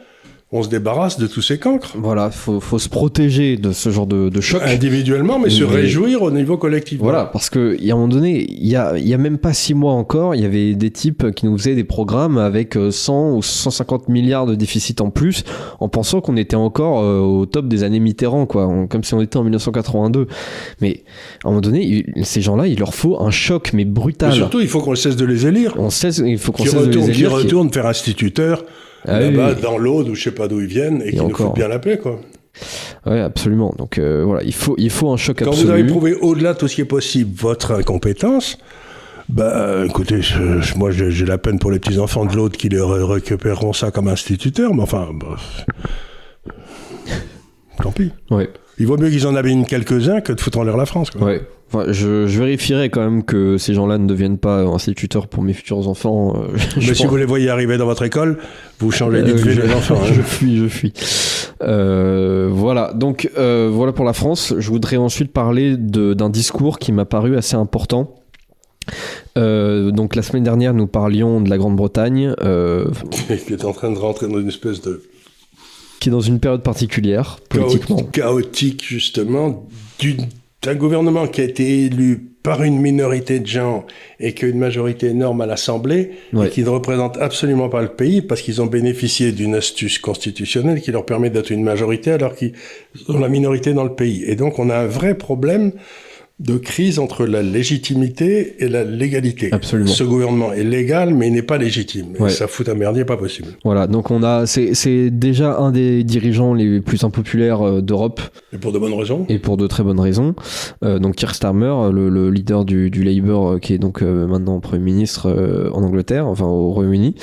on se débarrasse de tous ces cancres. Voilà, faut se protéger de ce genre de choc. Individuellement, mais se réjouir au niveau collectif. Voilà, parce que y a un moment donné, il y a même pas 6 mois encore, il y avait des types qui nous faisaient des programmes avec 100 ou 150 milliards de déficit en plus, en pensant qu'on était encore au top des années Mitterrand, quoi, comme si on était en 1982. Mais à un moment donné, ces gens-là, il leur faut un choc, mais brutal. Mais surtout, il faut qu'on cesse de les élire. Il faut qu'on cesse de les élire. Qui retournent faire instituteur. Là-bas, dans l'Aude, ou je sais pas d'où ils viennent, et qui nous foutent bien la paix, quoi. Ouais, absolument. Donc voilà, il faut un choc absolu. Quand vous avez prouvé au-delà de tout ce qui est possible votre incompétence, écoutez, moi j'ai la peine pour les petits-enfants de l'Aude qui récupéreront ça comme instituteurs, mais enfin, tant pis. Ouais. Il vaut mieux qu'ils en abîment quelques-uns que de foutre en l'air la France, quoi. Ouais. Enfin, je vérifierai quand même que ces gens-là ne deviennent pas instituteurs pour mes futurs enfants. Mais si vous les voyez arriver dans votre école, vous changez d'idée les enfants. Hein. Je fuis. Voilà, donc voilà pour la France. Je voudrais ensuite parler d'un discours qui m'a paru assez important. Donc la semaine dernière, nous parlions de la Grande-Bretagne. Qui est en train de rentrer dans une espèce de... Qui est dans une période particulière, politiquement. Chaotique, justement, d'un gouvernement qui a été élu par une minorité de gens et qui a une majorité énorme à l'Assemblée, et qui ne représente absolument pas le pays parce qu'ils ont bénéficié d'une astuce constitutionnelle qui leur permet d'être une majorité alors qu'ils ont la minorité dans le pays. Et donc on a un vrai problème de crise entre la légitimité et la légalité. Absolument. Ce gouvernement est légal, mais il n'est pas légitime. Et ça fout un merdier pas possible. Voilà, donc c'est déjà un des dirigeants les plus impopulaires d'Europe. Et pour de bonnes raisons. Et pour de très bonnes raisons. Donc Keir Starmer, le leader du Labour, qui est donc maintenant Premier ministre en Angleterre, enfin au Royaume-Uni.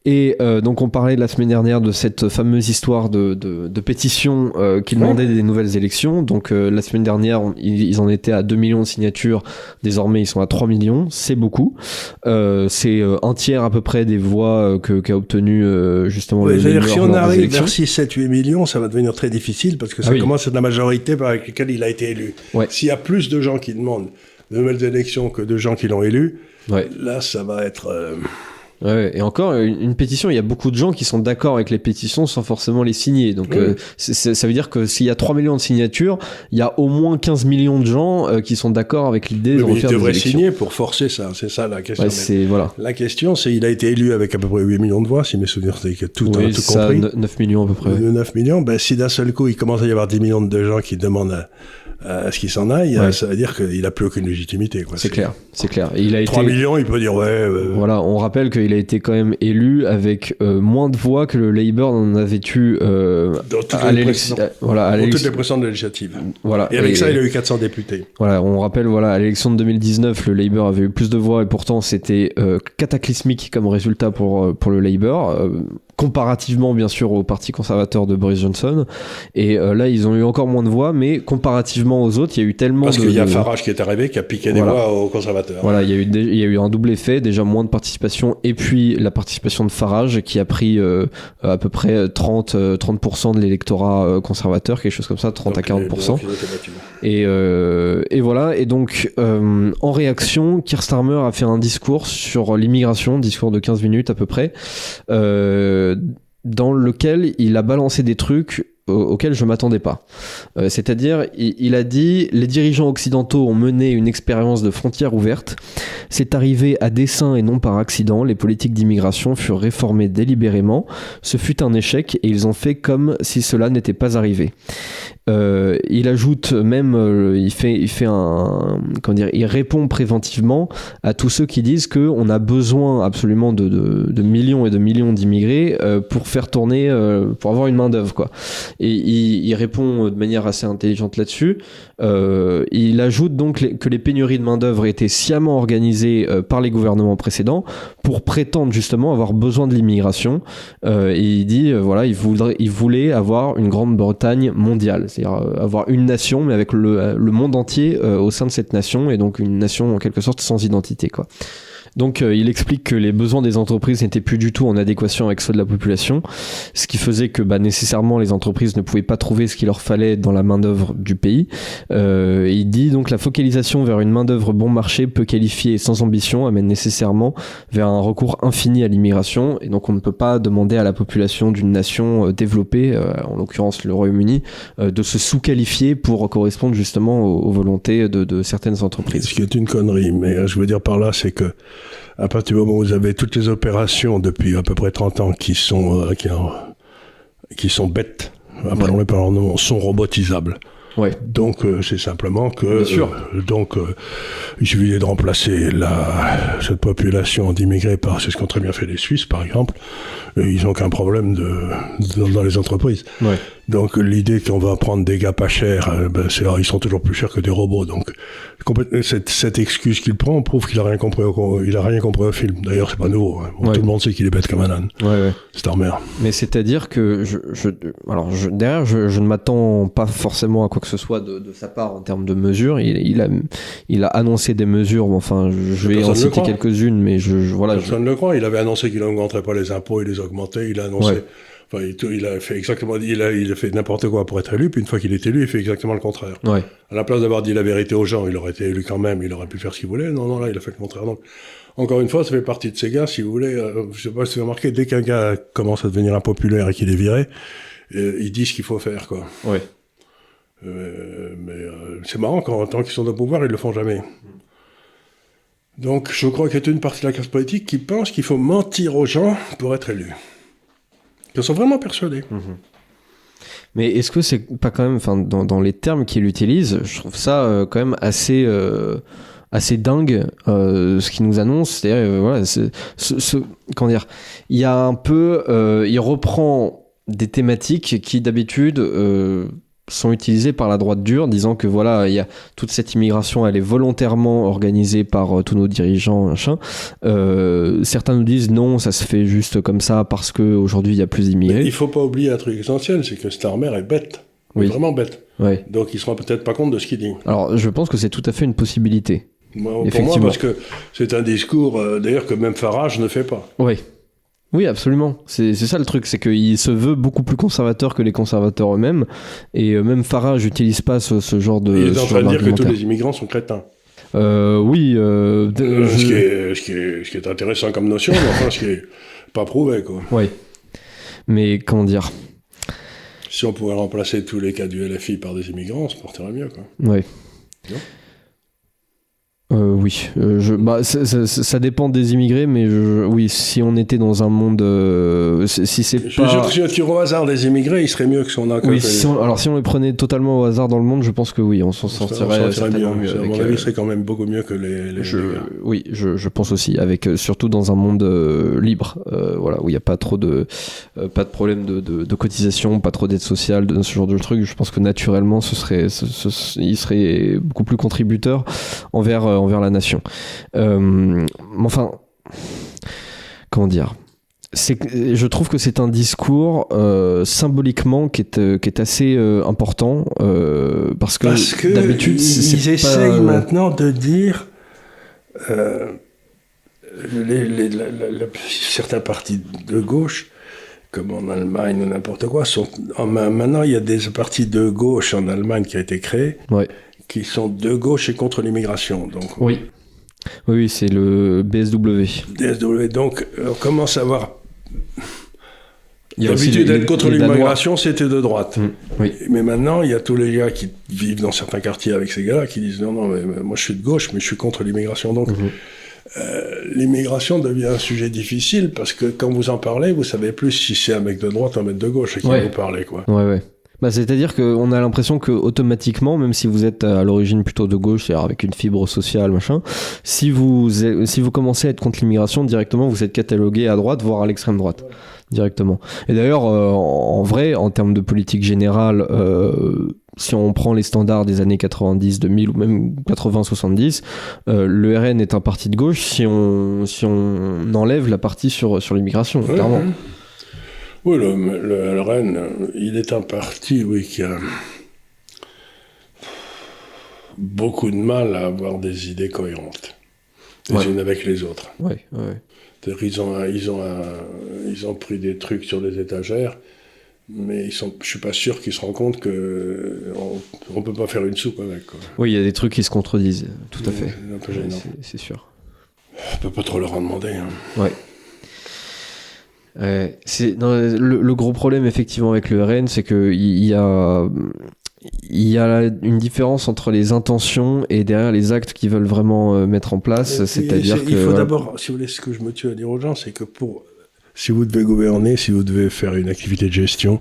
Et donc on parlait la semaine dernière de cette fameuse histoire de pétition qui demandait des nouvelles élections. Donc la semaine dernière, ils en étaient à 2 millions de signatures. Désormais, ils sont à 3 millions. C'est beaucoup. C'est un tiers à peu près des voix qu'a obtenu justement le Labour. Si on arrive vers 6, 7, 8 millions, ça va devenir très difficile parce que ça commence à être la majorité par laquelle il a été élu. Ouais. S'il y a plus de gens qui demandent de nouvelles élections que de gens qui l'ont élu, là, ça va être... Ouais, et encore, une pétition, il y a beaucoup de gens qui sont d'accord avec les pétitions sans forcément les signer. Donc ça veut dire que s'il y a 3 millions de signatures, il y a au moins 15 millions de gens qui sont d'accord avec l'idée de refaire des élections. Ils devraient signer pour forcer ça, c'est ça la question. Ouais, la question, c'est il a été élu avec à peu près 8 millions de voix, si mes souvenirs c'est tout compris. 9 millions à peu près. 9 millions, si d'un seul coup il commence à y avoir 10 millions de gens qui demandent à ce qu'il s'en aille, ça veut dire qu'il n'a plus aucune légitimité. Quoi. C'est clair. Et il a 3 millions, il peut dire Voilà, on rappelle qu'il a été quand même élu avec moins de voix que le Labour n'en avait eu à l'élection. Dans toutes les précédentes législatives. Voilà. Et avec ça, il a eu 400 députés. Voilà, on rappelle, à l'élection de 2019, le Labour avait eu plus de voix et pourtant c'était cataclysmique comme résultat pour le Labour. Comparativement bien sûr au parti conservateur de Boris Johnson, et là ils ont eu encore moins de voix, mais comparativement aux autres il y a eu tellement parce qu'il y a Farage qui est arrivé qui a piqué des voix aux conservateurs. Voilà, il y a eu un double effet, déjà moins de participation et puis la participation de Farage qui a pris à peu près 30% de l'électorat conservateur, quelque chose comme ça, 30 à 40%. Et voilà, et donc en réaction, Keir Starmer a fait un discours sur l'immigration, discours de 15 minutes à peu près, dans lequel il a balancé des trucs auxquels je m'attendais pas. C'est-à-dire, il a dit « Les dirigeants occidentaux ont mené une expérience de frontières ouvertes. C'est arrivé à dessein et non par accident. Les politiques d'immigration furent réformées délibérément. Ce fut un échec et ils ont fait comme si cela n'était pas arrivé. » Il ajoute même, il répond préventivement à tous ceux qui disent qu'on a besoin absolument de millions et de millions d'immigrés pour faire tourner, pour avoir une main d'œuvre, quoi. Et il répond de manière assez intelligente là-dessus. Il ajoute donc que les pénuries de main d'œuvre étaient sciemment organisées par les gouvernements précédents pour prétendre justement avoir besoin de l'immigration. Et il dit il voulait avoir une Grande-Bretagne mondiale, c'est-à-dire avoir une nation mais avec le monde entier au sein de cette nation, et donc une nation en quelque sorte sans identité, quoi. Donc il explique que les besoins des entreprises n'étaient plus du tout en adéquation avec ceux de la population, ce qui faisait que nécessairement les entreprises ne pouvaient pas trouver ce qu'il leur fallait dans la main-d'œuvre du pays. Il dit donc la focalisation vers une main-d'œuvre bon marché, peu qualifiée et sans ambition amène nécessairement vers un recours infini à l'immigration, et donc on ne peut pas demander à la population d'une nation développée, en l'occurrence le Royaume-Uni, de se sous-qualifier pour correspondre justement aux volontés de certaines entreprises. Ce qui est une connerie, mais je veux dire par là, c'est que à partir du moment où vous avez toutes les opérations depuis à peu près 30 ans qui sont bêtes, appelons-les par leur nom, sont robotisables. Ouais. Donc c'est simplement que il suffit de remplacer cette population d'immigrés par, c'est ce qu'ont très bien fait les Suisses par exemple, ils n'ont qu'un problème dans les entreprises. Ouais. Donc l'idée qu'on va prendre des gars pas chers, ils sont toujours plus chers que des robots. Donc cette excuse qu'il prend prouve qu'il a rien compris au film. D'ailleurs c'est pas nouveau. Hein. Bon, ouais. Tout le monde sait qu'il est bête comme un âne. Ouais. Starmer. Mais c'est-à-dire que derrière je ne m'attends pas forcément à quoi que ce soit de sa part en termes de mesures. Il a annoncé des mesures. Enfin, je vais en citer quelques-unes, mais personne ne le croit. Il avait annoncé qu'il n'augmenterait pas les impôts, il les augmentait. Il a annoncé. Ouais. Enfin, il a fait exactement, il a fait n'importe quoi pour être élu, puis une fois qu'il est élu, il fait exactement le contraire. Ouais. À la place d'avoir dit la vérité aux gens, il aurait été élu quand même, il aurait pu faire ce qu'il voulait. Non, là, il a fait le contraire. Donc, encore une fois, ça fait partie de ces gars, si vous voulez, je sais pas si vous avez remarqué, dès qu'un gars commence à devenir impopulaire et qu'il est viré, il dit ce qu'il faut faire, quoi. Ouais. Mais c'est marrant, tant qu'ils sont au pouvoir, ils le font jamais. Donc, je crois qu'il y a une partie de la classe politique qui pense qu'il faut mentir aux gens pour être élu. Ils sont vraiment persuadés. Mais est-ce que c'est pas quand même, enfin, dans les termes qu'il utilise, je trouve ça quand même assez dingue ce qu'il nous annonce. C'est-à-dire, voilà, comment dire, il y a un peu, il reprend des thématiques qui d'habitude sont utilisées par la droite dure, disant que voilà, il y a toute cette immigration, elle est volontairement organisée par tous nos dirigeants, machin. Certains nous disent non, ça se fait juste comme ça parce qu'aujourd'hui il y a plus d'immigrés. Mais il faut pas oublier un truc essentiel, c'est que Starmer est bête, oui. Vraiment bête. Oui. Donc il se rend peut-être pas compte de ce qu'il dit. Alors je pense que c'est tout à fait une possibilité. Pour moi, parce que c'est un discours d'ailleurs que même Farage ne fait pas. Oui. Oui, absolument. C'est ça le truc, c'est qu'il se veut beaucoup plus conservateur que les conservateurs eux-mêmes, et même Farage n'utilise pas ce genre de. Il est en train de dire que tous les immigrants sont crétins. Oui. Ce qui est intéressant comme notion, mais enfin, ce qui est pas prouvé, quoi. Oui. Mais comment dire ? Si on pouvait remplacer tous les cas du LFI par des immigrants, on se porterait mieux, quoi. Oui. Non ? Oui, ça dépend des immigrés, mais oui, si on était dans un monde, si c'est pas. Je suis sûr que si on tire au hasard des immigrés, il serait mieux que si on a. Oui, si on les prenait totalement au hasard dans le monde, je pense que oui, on s'en sortirait certainement mieux. À mon avis, serait quand même beaucoup mieux que les. Oui, je pense aussi, avec surtout dans un monde libre, voilà, où il n'y a pas trop de problème de cotisation, pas trop d'aide sociale, de ce genre de trucs. Je pense que naturellement, il serait beaucoup plus contributeur envers la nation. Enfin, comment dire ? Je trouve que c'est un discours symboliquement qui est assez important parce que d'habitude ils essayent maintenant de dire certains partis de gauche comme en Allemagne ou n'importe quoi maintenant il y a des partis de gauche en Allemagne qui a été créés. Ouais. Qui sont de gauche et contre l'immigration. Donc, oui, c'est le BSW. Donc, on commence à voir. L'habitude d'être contre l'immigration, c'était de droite. Oui. Mais maintenant, il y a tous les gars qui vivent dans certains quartiers avec ces gars-là qui disent non, mais moi je suis de gauche, mais je suis contre l'immigration. Donc, l'immigration devient un sujet difficile parce que quand vous en parlez, vous savez plus si c'est un mec de droite ou un mec de gauche à qui vous parlez, quoi. Ouais. C'est-à-dire qu'on a l'impression que automatiquement, même si vous êtes à l'origine plutôt de gauche, c'est-à-dire avec une fibre sociale, machin, si vous commencez à être contre l'immigration, directement vous êtes catalogué à droite, voire à l'extrême droite, directement. Et d'ailleurs, en vrai, en termes de politique générale, si on prend les standards des années 90, 2000 ou même 80-70, le RN est un parti de gauche si on enlève la partie sur l'immigration, clairement. Oui, le RN, il est un parti, qui a beaucoup de mal à avoir des idées cohérentes. les unes avec les autres. Ouais. Ils ont pris des trucs sur les étagères, mais je suis pas sûr qu'ils se rendent compte qu'on peut pas faire une soupe avec, quoi. Oui, il y a des trucs qui se contredisent, tout à fait. C'est un peu gênant. C'est sûr. On peut pas trop leur en demander. Hein. Ouais. Le gros problème effectivement avec le RN, c'est que il y a une différence entre les intentions et derrière les actes qu'ils veulent vraiment mettre en place. C'est-à-dire que il faut d'abord, si vous voulez, ce que je me tue à dire aux gens, c'est que si vous devez gouverner, si vous devez faire une activité de gestion,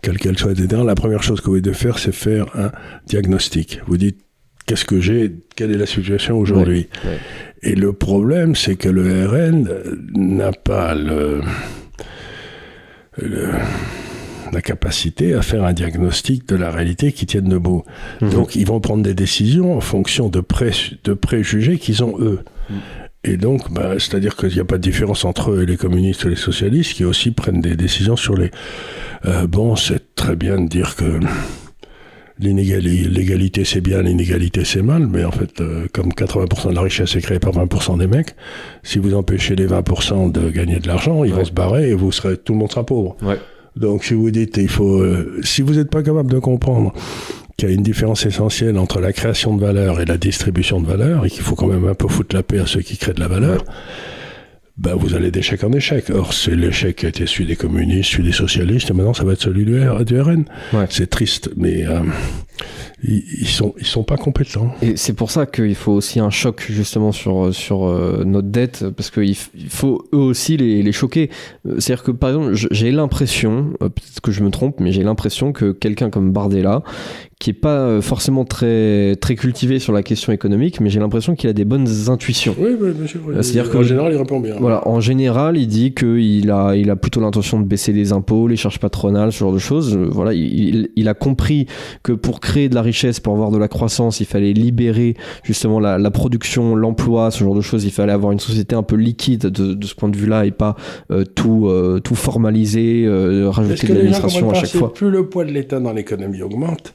quelle qu'elle soit, etc., la première chose que vous devez faire, c'est faire un diagnostic. Vous dites, qu'est-ce que j'ai, quelle est la situation aujourd'hui ? Ouais. Et le problème, c'est que le RN n'a pas la capacité à faire un diagnostic de la réalité qui tienne debout. Donc, ils vont prendre des décisions en fonction de préjugés qu'ils ont eux. Et donc, c'est-à-dire qu'il n'y a pas de différence entre eux et les communistes et les socialistes qui aussi prennent des décisions sur les... c'est très bien de dire que l'égalité c'est bien, l'inégalité c'est mal, mais en fait, comme 80% de la richesse est créée par 20% des mecs, si vous empêchez les 20% de gagner de l'argent, ils vont se barrer et tout le monde sera pauvre. Ouais. Donc, si vous dites, si vous n'êtes pas capable de comprendre qu'il y a une différence essentielle entre la création de valeur et la distribution de valeur, et qu'il faut quand même un peu foutre la paix à ceux qui créent de la valeur, vous allez d'échec en échec. Or, c'est l'échec qui a été celui des communistes, celui des socialistes, et maintenant ça va être celui du RN. Ouais. C'est triste, mais ils sont pas compétents. Et c'est pour ça qu'il faut aussi un choc justement sur notre dette, parce qu'il faut eux aussi les choquer. C'est-à-dire que par exemple, j'ai l'impression, peut-être que je me trompe, mais j'ai l'impression que quelqu'un comme Bardella, qui est pas forcément très très cultivé sur la question économique, mais j'ai l'impression qu'il a des bonnes intuitions. Oui, bien sûr. C'est-à-dire en général, il répond bien. Voilà, en général, il dit qu'il a plutôt l'intention de baisser les impôts, les charges patronales, ce genre de choses. Voilà, il a compris que pour créer de la richesse, pour avoir de la croissance, il fallait libérer justement la production, l'emploi, ce genre de choses. Il fallait avoir une société un peu liquide de ce point de vue-là et pas tout formaliser, rajouter de l'administration à chaque fois. Plus le poids de l'État dans l'économie augmente,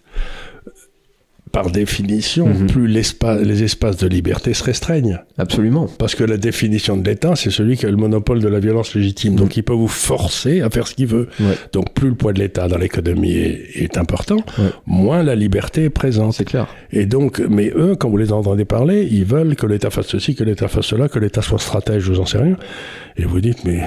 par définition, plus les espaces de liberté se restreignent. Absolument. Parce que la définition de l'État, c'est celui qui a le monopole de la violence légitime. Donc, il peut vous forcer à faire ce qu'il veut. Ouais. Donc, plus le poids de l'État dans l'économie est important, moins la liberté est présente. C'est clair. Et donc, mais eux, quand vous les entendez parler, ils veulent que l'État fasse ceci, que l'État fasse cela, que l'État soit stratège, je vous en sais rien. Et vous dites, mais...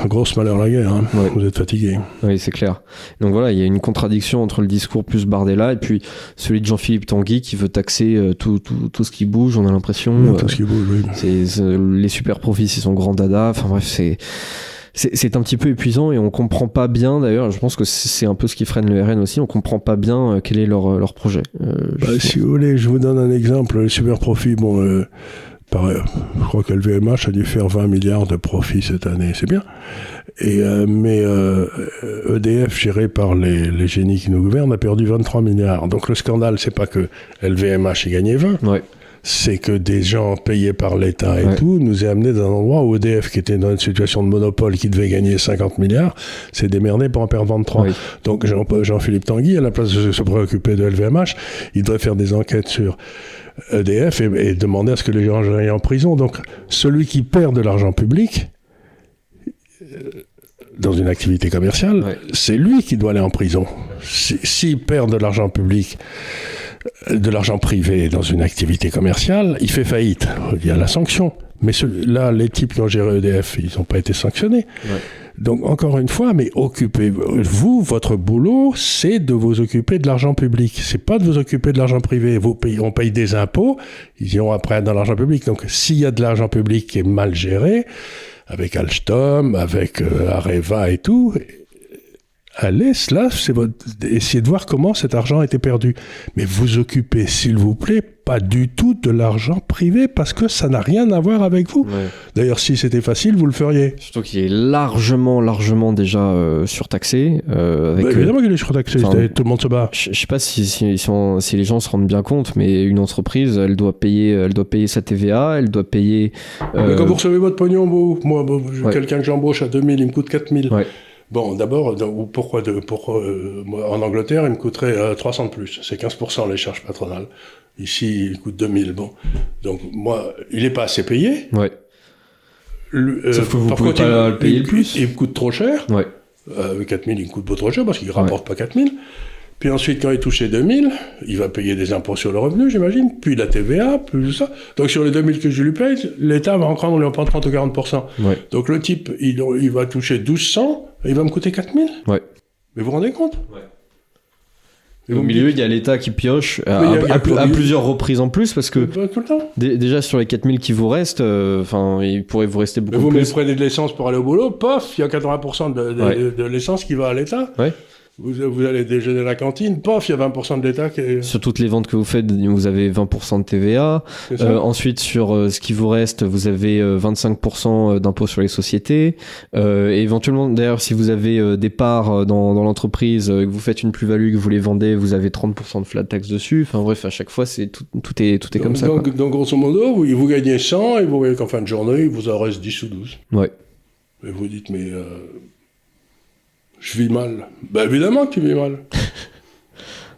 Grosse malheur la guerre, hein. Ouais. Vous êtes fatigué. Oui, c'est clair. Donc voilà, il y a une contradiction entre le discours plus Bardella et puis celui de Jean-Philippe Tanguy qui veut taxer tout ce qui bouge, on a l'impression. Tout ce qui bouge, oui. Les super profits, c'est son grand dada. Enfin bref, c'est un petit peu épuisant et on comprend pas bien, d'ailleurs, je pense que c'est un peu ce qui freine le RN aussi, on comprend pas bien quel est leur projet. Si vous voulez, je vous donne un exemple. Les super profits, je crois que le VMH a dû faire 20 milliards de profits cette année, c'est bien. Mais EDF, géré par les génies qui nous gouvernent, a perdu 23 milliards. Donc le scandale, c'est pas que LVMH ait gagné 20, c'est que des gens payés par l'État et tout nous est amené dans un endroit où EDF, qui était dans une situation de monopole, qui devait gagner 50 milliards, s'est démerdé pour en perdre 23. Oui. Donc Jean-Philippe Tanguy, à la place de se préoccuper de LVMH, il devrait faire des enquêtes sur EDF et demander à ce que les gens aillent en prison. Donc, celui qui perd de l'argent public dans une activité commerciale, c'est lui qui doit aller en prison. S'il perd de l'argent public, de l'argent privé dans une activité commerciale, il fait faillite. Il y a la sanction. Mais là, les types qui ont géré EDF, ils n'ont pas été sanctionnés. Ouais. Donc, encore une fois, mais occupez-vous, votre boulot, c'est de vous occuper de l'argent public. C'est pas de vous occuper de l'argent privé. On paye des impôts, ils iront après dans l'argent public. Donc, s'il y a de l'argent public qui est mal géré, avec Alstom, avec Areva et tout, allez, là, essayez de voir comment cet argent a été perdu. Mais vous occupez, s'il vous plaît, pas du tout de l'argent privé, parce que ça n'a rien à voir avec vous. Ouais. D'ailleurs, si c'était facile, vous le feriez. Surtout qu'il est largement déjà surtaxé. Évidemment qu'il est surtaxé, tout le monde se bat. Je sais pas si les gens se rendent bien compte, mais une entreprise, elle doit payer sa TVA, elle doit payer... Mais quand vous recevez votre pognon, moi, quelqu'un que j'embauche à 2000, il me coûte 4000. Ouais. Bon, d'abord, pourquoi en Angleterre, il me coûterait 300 de plus. C'est 15% les charges patronales. Ici, il coûte 2000. Bon. Donc, moi, il n'est pas assez payé. Ouais. Sauf que vous ne pouvez pas le payer plus. Il me coûte trop cher. Ouais. 4000, il me coûte pas trop cher parce qu'il ne rapporte pas 4000. Puis ensuite, quand il touche les 2000, il va payer des impôts sur le revenu, j'imagine, puis la TVA, plus ça. Donc sur les 2000 que je lui paye, l'État va encore lui en prendre 30 ou 40%. Ouais. Donc le type, il va toucher 1200 et il va me coûter 4000. Ouais. Mais vous vous rendez compte? Ouais. Et au milieu, il y a l'État qui pioche à plusieurs reprises en plus, parce que tout le temps. Déjà sur les 4000 qui vous restent, il pourrait vous rester beaucoup plus. Vous prenez de l'essence pour aller au boulot, pof, il y a 80% de l'essence qui va à l'État. Ouais. Vous allez déjeuner à la cantine, pof, il y a 20% de l'État qui est... Sur toutes les ventes que vous faites, vous avez 20% de TVA. Ensuite, sur ce qui vous reste, vous avez 25% d'impôt sur les sociétés. Et éventuellement, d'ailleurs, si vous avez des parts dans l'entreprise, que vous faites une plus-value, que vous les vendez, vous avez 30% de flat tax dessus. Enfin bref, à chaque fois, tout est comme ça. Donc grosso modo, vous gagnez 100 et vous voyez qu'en fin de journée, il vous en reste 10 ou 12. Ouais. Et vous dites, mais... je vis mal. Ben évidemment que tu vis mal.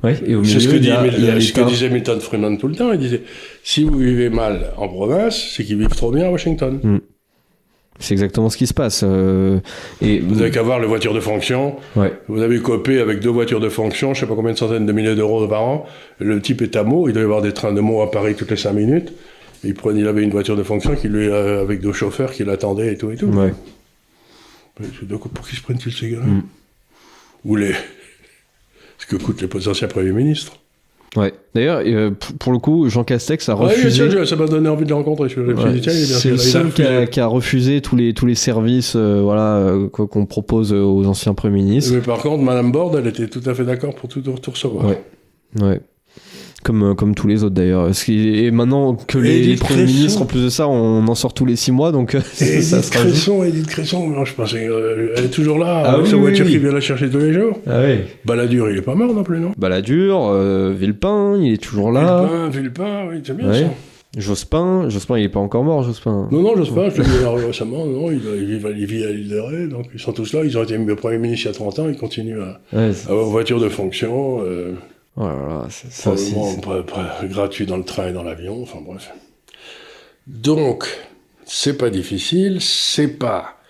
Ouais, et au milieu, c'est ce que disait Milton Friedman tout le temps. Il disait, si vous vivez mal en province, c'est qu'ils vivent trop bien à Washington. Mm. C'est exactement ce qui se passe. Et vous n'avez qu'à voir les voitures de fonction. Ouais. Vous avez copé avec 2 voitures de fonction, je ne sais pas combien de centaines de milliers d'euros par an. Le type est à Meaux, il doit y avoir des trains de Meaux à Paris toutes les 5 minutes. Il avait une voiture de fonction avec 2 chauffeurs qui l'attendaient et tout et tout. Ouais. Pour qui se prennent-ils ces gars-là? Ou ce que coûtent les anciens premiers ministres. Ouais. D'ailleurs, pour le coup, Jean Castex a refusé. Ouais, ça m'a donné envie de le rencontrer. C'est le seul qui a refusé tous les services qu'on propose aux anciens premiers ministres. Mais par contre, Madame Borde, elle était tout à fait d'accord pour tout recevoir. Ouais. Comme tous les autres d'ailleurs. Et maintenant que les premiers ministres, en plus de ça, on en sort tous les 6 mois, donc ça sera... Edith Cresson, non, je pensais, elle est toujours là, avec sa voiture qui vient la chercher tous les jours. Ah oui. Balladur, il est pas mort non plus, non? Balladur, Villepin, il est toujours là. Villepin, oui, c'est bien ça. Jospin, il est pas encore mort, Jospin. Non, Jospin, je l'ai vu récemment, non, il vit à l'île de Ré, donc ils sont tous là, ils ont été Premier ministre il y a 30 ans, ils continuent à avoir voiture de fonction. Voilà, ça aussi. Gratuit dans le train et dans l'avion, enfin bref. Donc, c'est pas difficile, c'est pas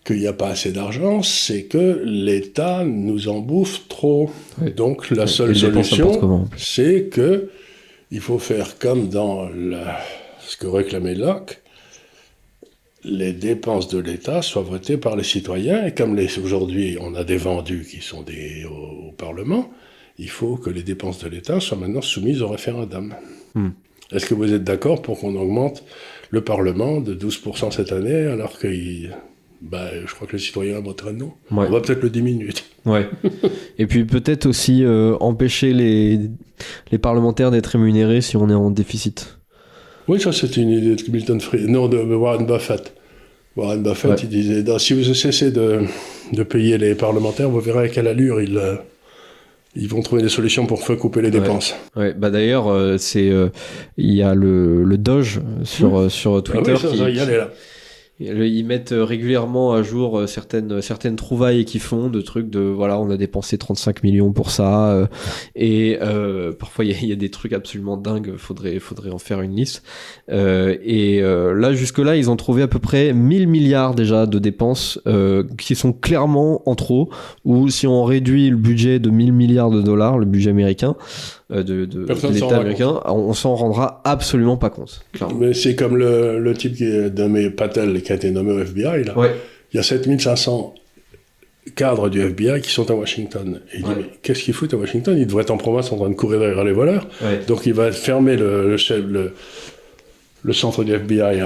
qu'il n'y a pas assez d'argent, c'est que l'État nous en bouffe trop. Oui. Donc, la seule solution, c'est que il faut faire comme dans ce que réclamait Locke, les dépenses de l'État soient votées par les citoyens, et comme aujourd'hui on a des vendus qui sont au Parlement, il faut que les dépenses de l'État soient maintenant soumises au référendum. Est-ce que vous êtes d'accord pour qu'on augmente le Parlement de 12% cette année, alors que je crois que les citoyens voteraient non? Ouais. On va peut-être le diminuer. Ouais. Et puis peut-être aussi empêcher les parlementaires d'être rémunérés si on est en déficit. Oui, ça c'est une idée de Milton Friedman, non, de Warren Buffett. Warren Buffett, il disait, si vous cessez de payer les parlementaires, vous verrez à quelle allure ils vont trouver des solutions pour faire couper les dépenses. Ouais. D'ailleurs, il y a le Doge sur Twitter ils mettent régulièrement à jour certaines trouvailles qu'ils font de trucs on a dépensé 35 millions pour ça et parfois il y a des trucs absolument dingues, faudrait en faire une liste là jusque là ils ont trouvé à peu près 1000 milliards déjà de dépenses qui sont clairement en trop, ou si on réduit le budget de 1000 milliards de dollars, le budget américain de l'État américain, on s'en rendra absolument pas compte. Clairement. Mais c'est comme le type qui est nommé Patel, qui a été nommé au FBI. Là. Ouais. Il y a 7500 cadres du FBI qui sont à Washington. Et il dit, mais qu'est-ce qu'ils foutent à Washington? Ils devraient être en province en train de courir derrière les voleurs. Ouais. Donc il va fermer le centre du FBI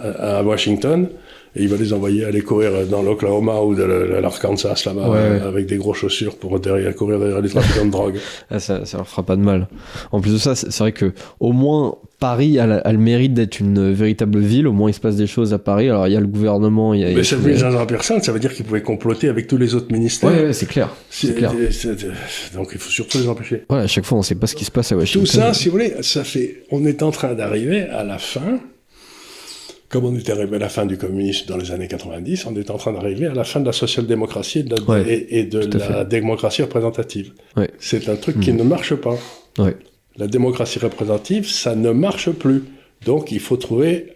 à Washington. Et il va les envoyer aller courir dans l'Oklahoma ou l'Arkansas, là-bas, avec des grosses chaussures pour courir derrière les trafiquants de drogue. Ça leur fera pas de mal. En plus de ça, c'est vrai que au moins Paris a le mérite d'être une véritable ville. Au moins, il se passe des choses à Paris. Alors, il y a le gouvernement... Mais 7500 personnes, ça veut dire qu'ils pouvaient comploter avec tous les autres ministères. Ouais, c'est clair. C'est clair. Donc, il faut surtout les empêcher. Ouais, à chaque fois, on sait pas ce qui se passe à Washington. Tout ça, si vous voulez, on est en train d'arriver à la fin... Comme on était arrivé à la fin du communisme dans les années 90, on est en train d'arriver à la fin de la social-démocratie et de la démocratie représentative. Ouais. C'est un truc qui ne marche pas. Ouais. la démocratie représentative, ça ne marche plus. Donc il faut trouver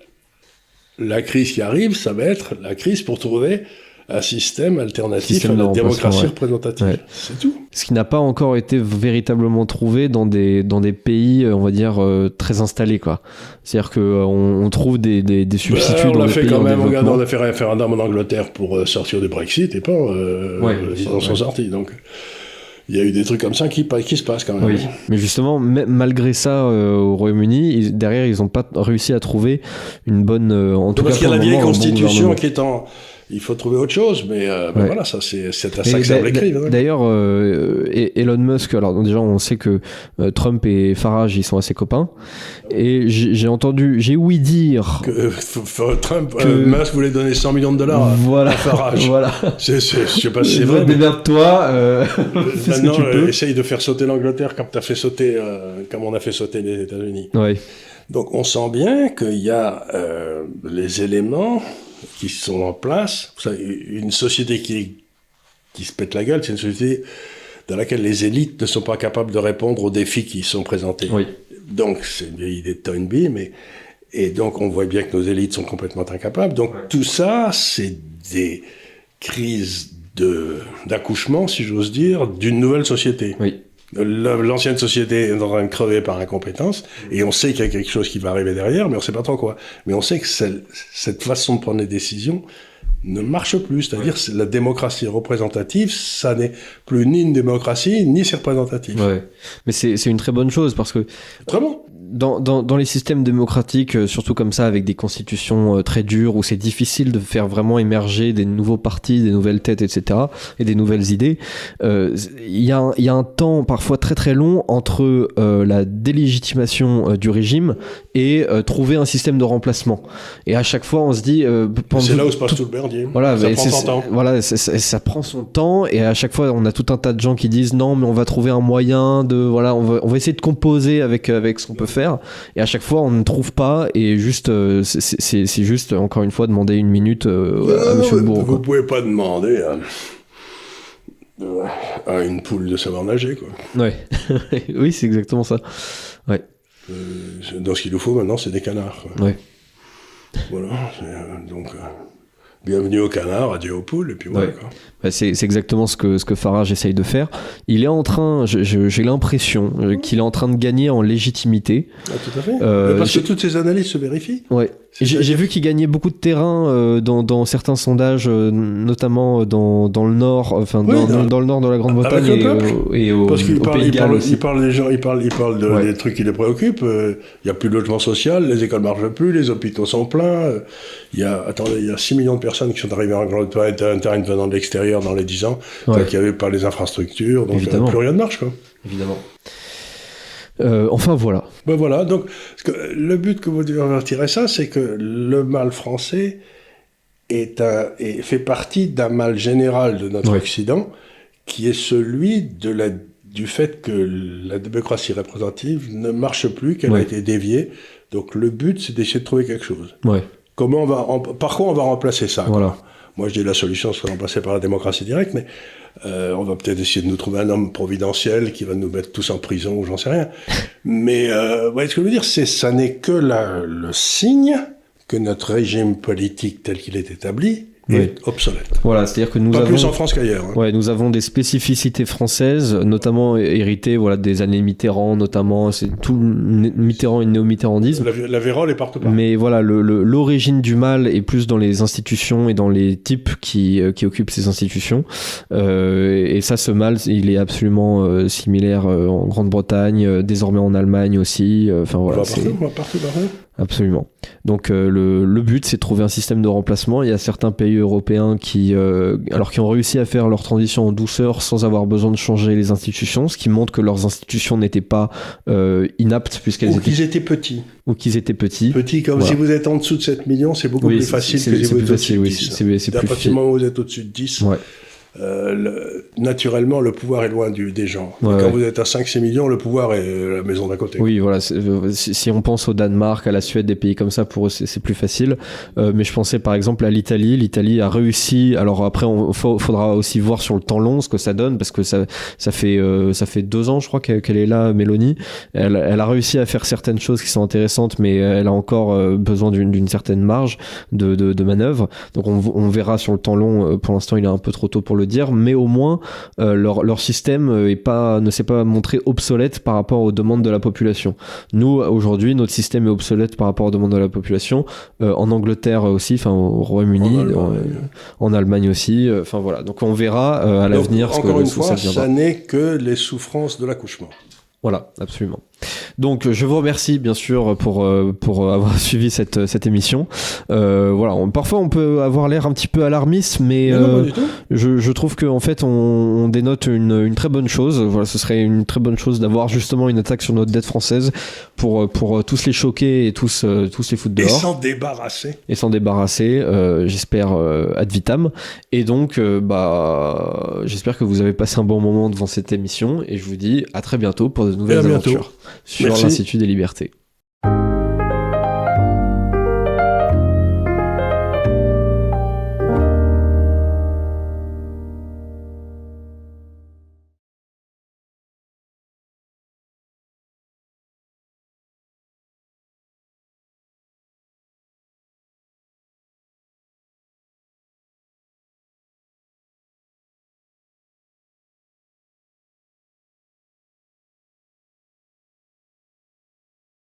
la crise qui arrive, ça va être la crise pour trouver un système alternatif à la démocratie représentative. Ouais. C'est tout. Ce qui n'a pas encore été véritablement trouvé dans des pays, on va dire, très installés, quoi. C'est-à-dire qu'on trouve des substituts dans les pays en développement. Regarde, on a fait un référendum en Angleterre pour sortir du Brexit, et pas, ils en sont sortis, donc... Il y a eu des trucs comme ça qui se passent quand même. Oui, mais justement, malgré ça, au Royaume-Uni, derrière, ils n'ont pas réussi à trouver une bonne... en tout parce cas, qu'il y a la vieille constitution qui est en... Il faut trouver autre chose, mais voilà, ça c'est à ça que servent les crimes. D'ailleurs, Elon Musk, alors déjà on sait que Trump et Farage, ils sont assez copains, et j'ai ouï dire que Trump, Musk voulait donner 100 millions de dollars à Farage. Voilà. Je sais pas si c'est vrai. Démerde-toi. Maintenant, essaye de faire sauter l'Angleterre comme comme on a fait sauter les États-Unis. Ouais. Donc on sent bien qu'il y a les éléments qui sont en place. Vous savez, une société qui se pète la gueule, c'est une société dans laquelle les élites ne sont pas capables de répondre aux défis qui sont présentés. Oui. Donc, c'est une vieille idée de Toynbee, et donc on voit bien que nos élites sont complètement incapables. Donc, tout ça, c'est des crises d'accouchement, si j'ose dire, d'une nouvelle société. Oui. L'ancienne société est en train de crever par incompétence, et on sait qu'il y a quelque chose qui va arriver derrière, mais on sait pas trop quoi. Mais on sait que cette façon de prendre les décisions ne marche plus. C'est-à-dire que la démocratie représentative, ça n'est plus ni une démocratie, ni c'est représentatif. Ouais. Mais c'est une très bonne chose, parce que... Très bon. Dans les systèmes démocratiques, surtout comme ça, avec des constitutions très dures, où c'est difficile de faire vraiment émerger des nouveaux partis, des nouvelles têtes, etc., et des nouvelles idées, il y a un temps parfois très très long entre la délégitimation du régime et trouver un système de remplacement. Et à chaque fois, on se dit... c'est là où se passe tout le merdier. Voilà, ça prend son temps. Voilà, ça prend son temps, et à chaque fois, on a tout un tas de gens qui disent non, mais on va trouver un moyen de... Voilà, on va essayer de composer avec ce qu'on peut faire. Et à chaque fois on ne trouve pas, et juste c'est juste encore une fois demander une minute à monsieur le bourreau. Vous pouvez pas demander à une poule de savoir nager, quoi. Ouais. Oui, c'est exactement ça. Ouais. Donc ce qu'il nous faut maintenant, c'est des canards, quoi. Ouais. Voilà. Donc bienvenue aux canards, adieu aux poules, et puis voilà, ouais. Quoi. Bah, c'est exactement ce que Farage essaye de faire. Il est en train, j'ai l'impression qu'il est en train de gagner en légitimité. Ah, tout à fait. Parce que toutes ces analyses se vérifient. Ouais. J'ai vu qu'il gagnait beaucoup de terrain dans certains sondages, notamment dans le nord, enfin dans le nord de la Grande-Bretagne et au Pays de Galles aussi. Il parle des trucs qui les préoccupent. Il n'y a plus de logement social, les écoles ne marchent plus, les hôpitaux sont pleins. Il y a 6 millions de personnes qui sont arrivées en Grande-Bretagne venant de l'extérieur dans les 10 ans, qui n'avaient pas les infrastructures, donc plus rien ne marche, quoi. Évidemment. Enfin voilà. Ben voilà, donc le but que vous devez retirer ça, c'est que le mal français fait partie d'un mal général de notre Occident, qui est celui du fait que la démocratie représentative ne marche plus, qu'elle a été déviée. Donc le but, c'est d'essayer de trouver quelque chose. Ouais. Par quoi on va remplacer ça? Voilà. Moi, je dis la solution serait remplacée par la démocratie directe, mais on va peut-être essayer de nous trouver un homme providentiel qui va nous mettre tous en prison ou j'en sais rien. Mais vous voyez ce que je veux dire, ça n'est que le signe que notre régime politique tel qu'il est établi est obsolète. Voilà, c'est-à-dire que nous avons... plus en France qu'ailleurs. Hein. Ouais, nous avons des spécificités françaises, notamment héritées des années Mitterrand, notamment, c'est tout Mitterrand et le néo-mitterrandisme. La vérole est partout. Mais voilà, l'origine du mal est plus dans les institutions et dans les types qui occupent ces institutions. Et ça, ce mal, il est absolument similaire en Grande-Bretagne, désormais en Allemagne aussi. Enfin voilà. Partout. Absolument. Donc le but, c'est de trouver un système de remplacement. Il y a certains pays européens qui ont réussi à faire leur transition en douceur sans avoir besoin de changer les institutions, ce qui montre que leurs institutions n'étaient pas inaptes puisqu'elles étaient petits. Ou qu'ils étaient petits. Petits, comme si vous êtes en dessous de 7 millions, c'est beaucoup plus facile que si vous êtes au-dessus de 10. C'est plus à partir du moment où vous êtes au-dessus de 10, naturellement, le pouvoir est loin des gens. Quand vous êtes à 5-6 millions, le pouvoir est la maison d'à côté. Oui, voilà. Si on pense au Danemark, à la Suède, des pays comme ça, pour eux, c'est plus facile. Mais je pensais par exemple à l'Italie. L'Italie a réussi. Alors après, faudra aussi voir sur le temps long ce que ça donne, parce que ça fait 2 ans, je crois, qu'elle est là, Mélanie. Elle a réussi à faire certaines choses qui sont intéressantes, mais elle a encore besoin d'une certaine marge de manœuvre. Donc on verra sur le temps long. Pour l'instant, il est un peu trop tôt pour le dire, mais au moins leur système ne s'est pas montré obsolète par rapport aux demandes de la population. Nous, aujourd'hui, notre système est obsolète par rapport aux demandes de la population. En Angleterre aussi, au Royaume-Uni, en Allemagne aussi. Voilà. Donc on verra à l'avenir ce que ça deviendra. Encore une fois, ça n'est que les souffrances de l'accouchement. Voilà, absolument. Donc je vous remercie bien sûr pour avoir suivi cette émission. Voilà, parfois on peut avoir l'air un petit peu alarmiste, mais je trouve qu'en fait on dénote une très bonne chose. Voilà, ce serait une très bonne chose d'avoir justement une attaque sur notre dette française pour tous les choquer et tous les foutre dehors. Et s'en débarrasser, j'espère ad vitam. Et donc j'espère que vous avez passé un bon moment devant cette émission et je vous dis à très bientôt pour de nouvelles aventures sur l'Institut des Libertés.